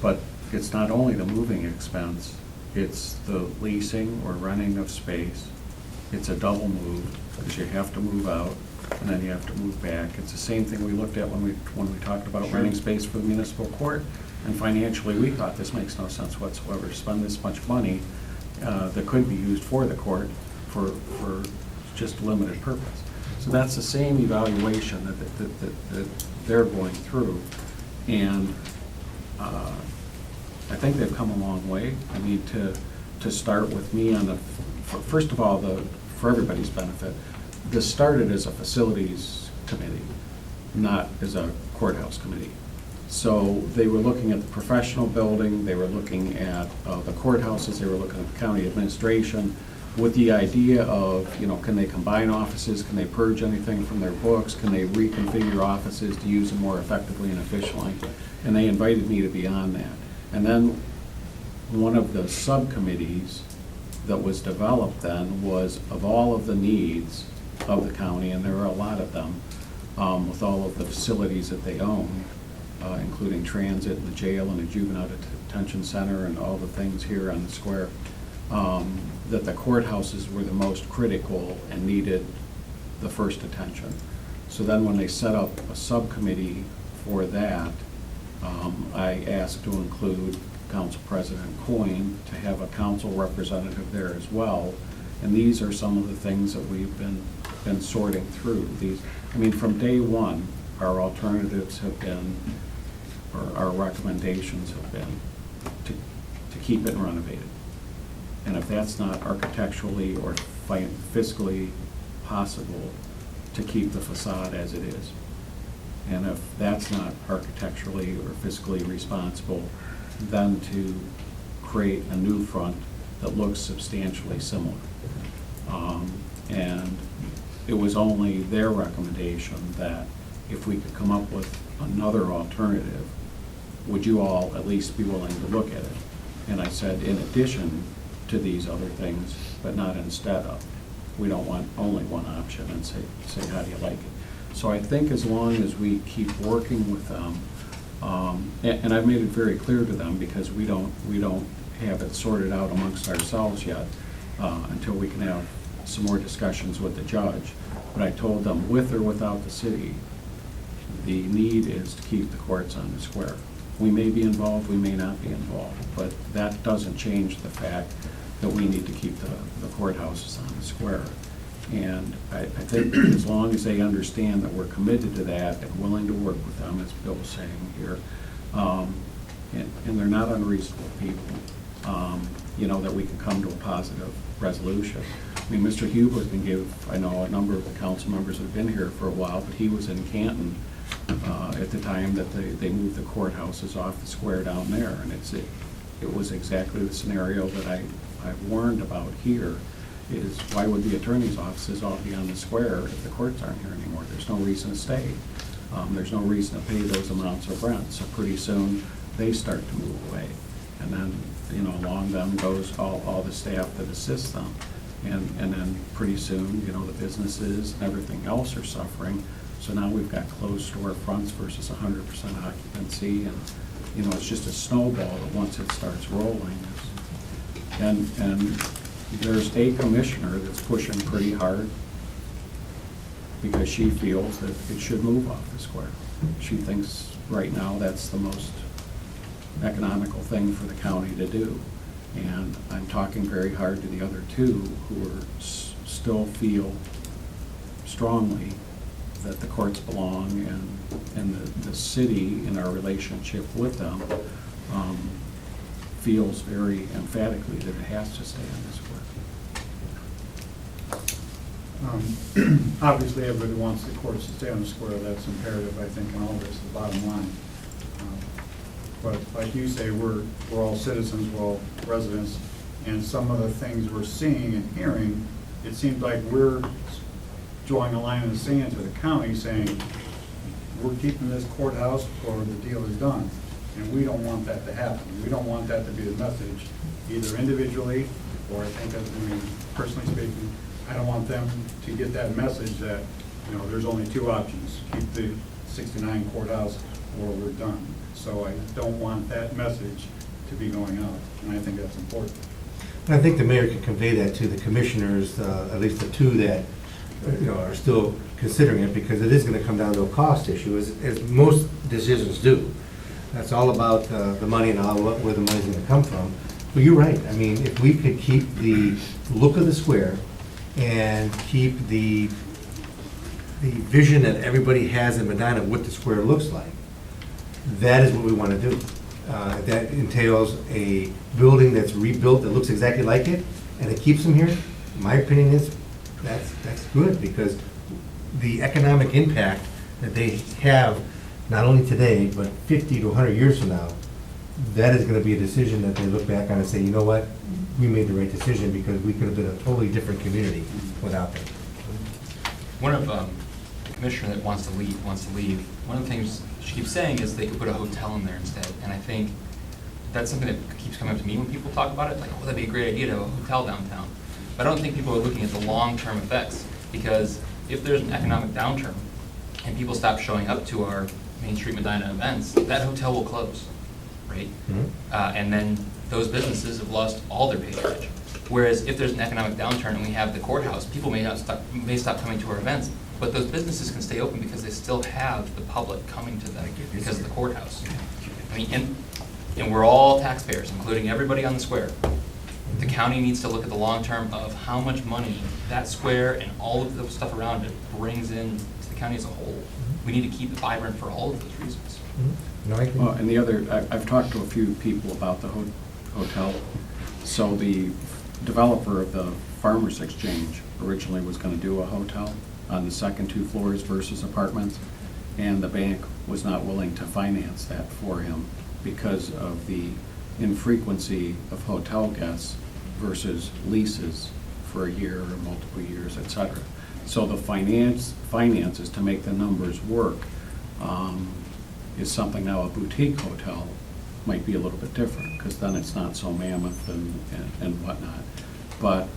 But it's not only the moving expense, it's the leasing or renting of space. It's a double move, because you have to move out, and then you have to move back. It's the same thing we looked at when we talked about renting space for the municipal court, and financially, we thought this makes no sense whatsoever, to spend this much money that could be used for the court for just limited purpose. So that's the same evaluation that they're going through, and I think they've come a long way. I mean, to start with me on the, first of all, for everybody's benefit, this started as a facilities committee, not as a courthouse committee. So they were looking at the professional building, they were looking at the courthouses, they were looking at the county administration, with the idea of, you know, can they combine offices, can they purge anything from their books, can they reconfigure offices to use them more effectively and efficiently? And they invited me to be on that. And then one of the subcommittees that was developed then was of all of the needs of the county, and there are a lot of them, with all of the facilities that they own, including transit and the jail and the juvenile detention center and all the things here on the square, that the courthouses were the most critical and needed the first attention. So then when they set up a subcommittee for that, I asked to include Council President Coyne to have a council representative there as well. And these are some of the things that we've been sorting through. These, I mean, from day one, our alternatives have been, or our recommendations have been, to keep it renovated. And if that's not architecturally or fiscally possible, to keep the facade as it is. And if that's not architecturally or fiscally responsible, then to create a new front that looks substantially similar. And it was only their recommendation that if we could come up with another alternative, would you all at least be willing to look at it? And I said, in addition to these other things, but not instead of. We don't want only one option, and say, how do you like it? So I think as long as we keep working with them, and I've made it very clear to them, because we don't have it sorted out amongst ourselves yet, until we can have some more discussions with the judge. But I told them, with or without the city, the need is to keep the courts on the square. We may be involved, we may not be involved, but that doesn't change the fact that we need to keep the courthouses on the square. And I think as long as they understand that we're committed to that and willing to work with them, as Bill was saying here, and they're not unreasonable people, you know, that we can come to a positive resolution. I mean, Mr. Huber can give, I know a number of the council members that have been here for a while, but he was in Canton at the time that they moved the courthouses off the square down there, and it was exactly the scenario that I've warned about here is why would the attorney's offices all be on the square if the courts aren't here anymore? There's no reason to stay. There's no reason to pay those amounts of rent. So pretty soon, they start to move away. And then, you know, along them goes all the staff that assists them. And then pretty soon, you know, the businesses and everything else are suffering. So now we've got closed storefronts versus 100% occupancy. And, you know, it's just a snowball that once it starts rolling. And there's a commissioner that's pushing pretty hard because she feels that it should move off the square. She thinks right now that's the most economical thing for the county to do. And I'm talking very hard to the other two who are still feel strongly that the courts belong and the city in our relationship with them feels very emphatically that it has to stay on the square. Obviously, everybody wants the courts to stay on the square. That's imperative, I think, in all this, the bottom line. But like you say, we're all citizens, we're all residents, and some of the things we're seeing and hearing, it seems like we're drawing a line in the sand to the county saying, we're keeping this courthouse or the deal is done. And we don't want that to happen. We don't want that to be the message, either individually, or I think, personally speaking, I don't want them to get that message that, you know, there's only two options, keep the 69 courthouse or we're done. So I don't want that message to be going out, and I think that's important. And I think the mayor can convey that to the commissioners, at least the two that, you know, are still considering it, because it is gonna come down to a cost issue, as most decisions do. That's all about the money and where the money's gonna come from. But you're right, I mean, if we could keep the look of the square and keep the vision that everybody has in Medina, what the square looks like, that is what we want to do. That entails a building that's rebuilt, that looks exactly like it, and it keeps them here. My opinion is, that's good, because the economic impact that they have, not only today, but 50 to 100 years from now, that is going to be a decision that they look back on and say, you know what, we made the right decision, because we could have been a totally different community without them. One of the commissioner that wants to leave, one of the things she keeps saying is they could put a hotel in there instead. And I think that's something that keeps coming up to me when people talk about it, like, oh, that'd be a great idea to have a hotel downtown. But I don't think people are looking at the long-term effects, because if there's an economic downturn and people stop showing up to our Main Street Medina events, that hotel will close, right? And then those businesses have lost all their patronage. Whereas if there's an economic downturn and we have the courthouse, people may stop coming to our events, but those businesses can stay open because they still have the public coming to them because of the courthouse. I mean, and we're all taxpayers, including everybody on the square. The county needs to look at the long term of how much money that square and all of the stuff around it brings in to the county as a whole. We need to keep it vibrant for all of those reasons. Well, and the other, I've talked to a few people about the hotel. So the developer of the Farmers Exchange originally was going to do a hotel on the second 2 floors versus apartments, and the bank was not willing to finance that for him because of the infrequency of hotel guests versus leases for a year or multiple years, et cetera. So the finances to make the numbers work is something. Now a boutique hotel might be a little bit different, because then it's not so mammoth and whatnot. But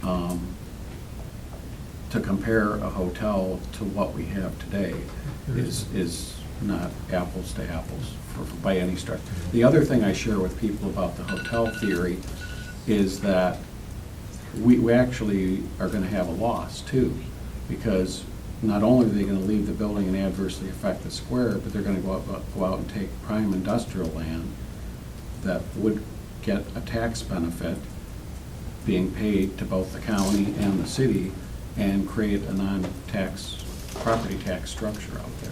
to compare a hotel to what we have today is not apples to apples by any stretch. The other thing I share with people about the hotel theory is that we actually are going to have a loss too, because not only are they going to leave the building and adversely affect the square, but they're going to go out and take prime industrial land that would get a tax benefit being paid to both the county and the city, and create a non-tax, property tax structure out there.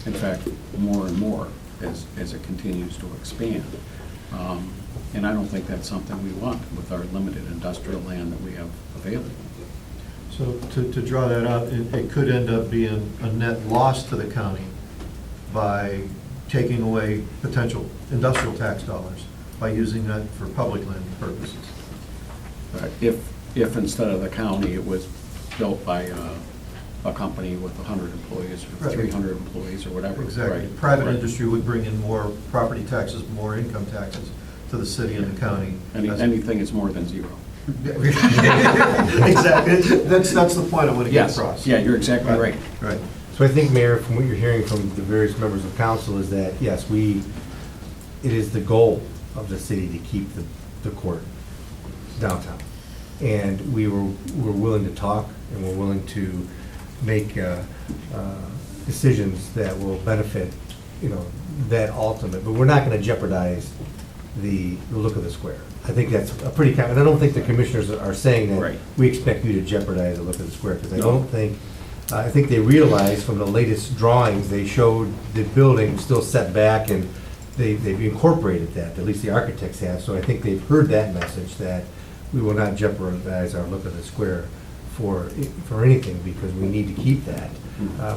In fact, more and more as it continues to expand. And I don't think that's something we want with our limited industrial land that we have available. So to draw that out, it could end up being a net loss to the county by taking away potential industrial tax dollars by using that for public land purposes. If instead of the county, it was built by a company with 100 employees or Right. 300 employees or whatever. Exactly. Right. Private Right. industry would bring in more property taxes, more income taxes to the city and the county. Anything is more than zero. Exactly. That's the point I want to get Yes, across. yeah, you're exactly right. Right. So I think, Mayor, from what you're hearing from the various members of council is that, yes, it is the goal of the city to keep the court downtown. And we're willing to talk, and we're willing to make decisions that will benefit, that ultimate, but we're not gonna jeopardize the look of the square. I think that's a pretty, and I don't think the commissioners are saying that Right. we expect you to jeopardize the look of the square, because I No. don't think, I think they realized from the latest drawings, they showed the building still set back, and they've incorporated that, at least the architects have, so I think they've heard that message, that we will not jeopardize our look of the square for anything, because we need to keep that.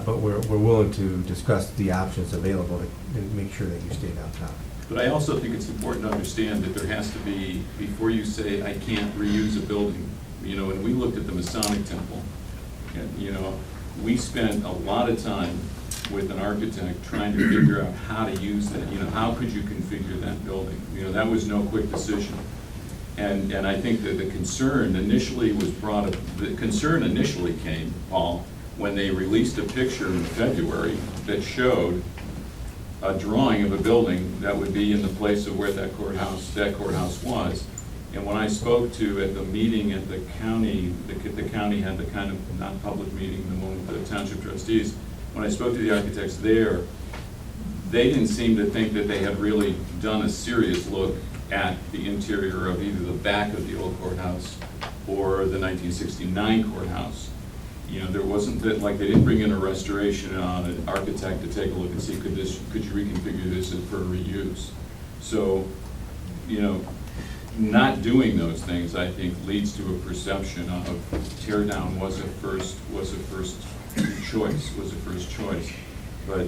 But we're willing to discuss the options available to make sure that you stay downtown. But I also think it's important to understand that there has to be, before you say, I can't reuse a building, when we looked at the Masonic Temple, and, we spent a lot of time with an architect trying to figure out how to use that, how could you configure that building? That was no quick decision. And I think that the concern initially was brought up, the concern initially came, Paul, when they released a picture in February that showed a drawing of a building that would be in the place of where that courthouse was. And when I spoke to, at the meeting at the county, the county had the kind of, not public meeting, the one with the township trustees, when I spoke to the architects there, they didn't seem to think that they had really done a serious look at the interior of either the back of the old courthouse or the 1969 courthouse. There wasn't that, like, they didn't bring in a restoration on an architect to take a look and see, could you reconfigure this for reuse? So, not doing those things, I think, leads to a perception of tear down was a first choice. But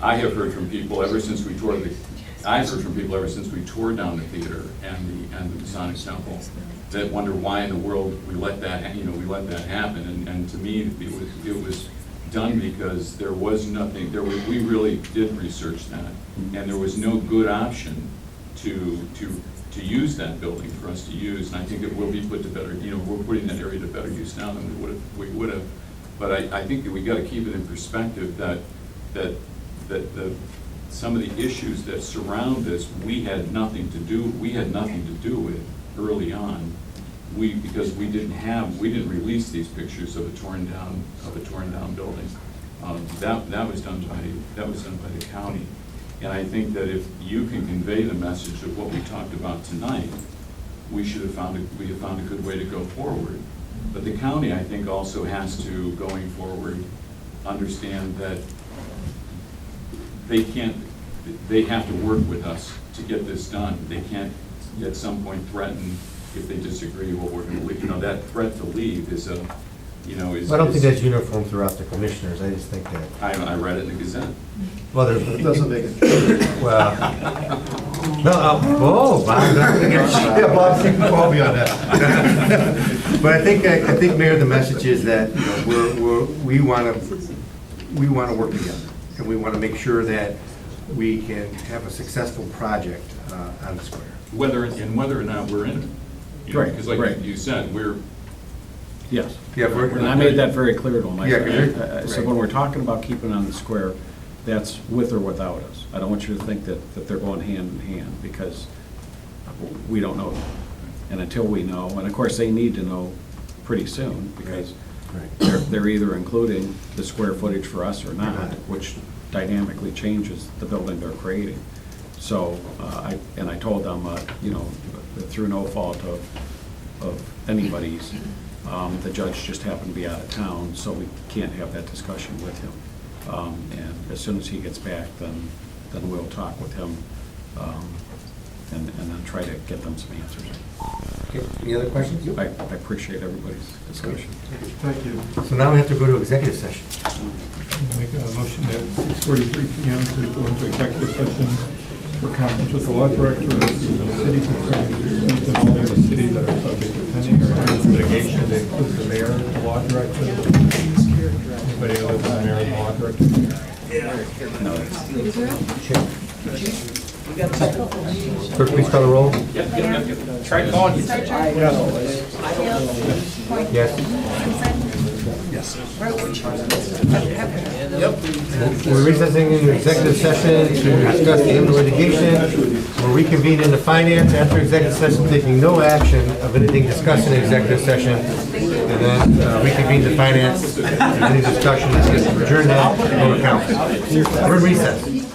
I have heard from people ever since we tore down the theater and the Masonic Temple, that wonder why in the world we let that happen. And to me, it was done because there was nothing, we really did research that, and there was no good option to use that building for us to use. And I think it will be put to better, we're putting that area to better use now than we would have. But I think that we got to keep it in perspective that some of the issues that surround this, we had nothing to do with early on. Because we didn't release these pictures of a torn down building. That was done by the county. And I think that if you can convey the message of what we talked about tonight, we have found a good way to go forward. But the county, I think, also has to, going forward, understand that they have to work with us to get this done. They can't at some point threaten, if they disagree, well, we're gonna leave. That threat to leave is is. I don't think that's uniform throughout the commissioners, I just think that. I read it in the Gazette. Well, there's. It doesn't make it. Well, no, Bob, Yeah, Bob, you can call me on that. But I think, Mayor, the message is that, we want to work together, and we want to make sure that we can have a successful project on the square. Whether or not we're in it. Right, Because like right. you said, we're. Yes. Yeah, And I made that very clear to them. Yeah, 'cause So when we're talking about keeping it on the square, that's with or without us. I don't want you to think that they're going hand in hand, because we don't know. And until we know, and of course, they need to know pretty soon, because they're either including the square footage for us or not, which dynamically changes the building they're creating. So, I told them, through no fault of anybody's, the judge just happened to be out of town, so we can't have that discussion with him. And as soon as he gets back, then we'll talk with him, and then try to get them some answers. Okay, any other questions? I appreciate everybody's discussion. Thank you. So now we have to go to executive session. Make a motion at 6:43 PM to go into executive session for conference with the law director of the city concerning lawsuits involving the city that are subject to pending or active litigation, that includes the mayor, the law director. Anybody other than the mayor and the law director? Clerk, please call the roll. Try calling you. Yes. We're recessing into executive session to discuss the end of litigation. We'll reconvene into finance after executive session, taking no action of anything discussed in executive session. And then reconvene to finance, if any discussion is adjourned now, go to council. We're in recess.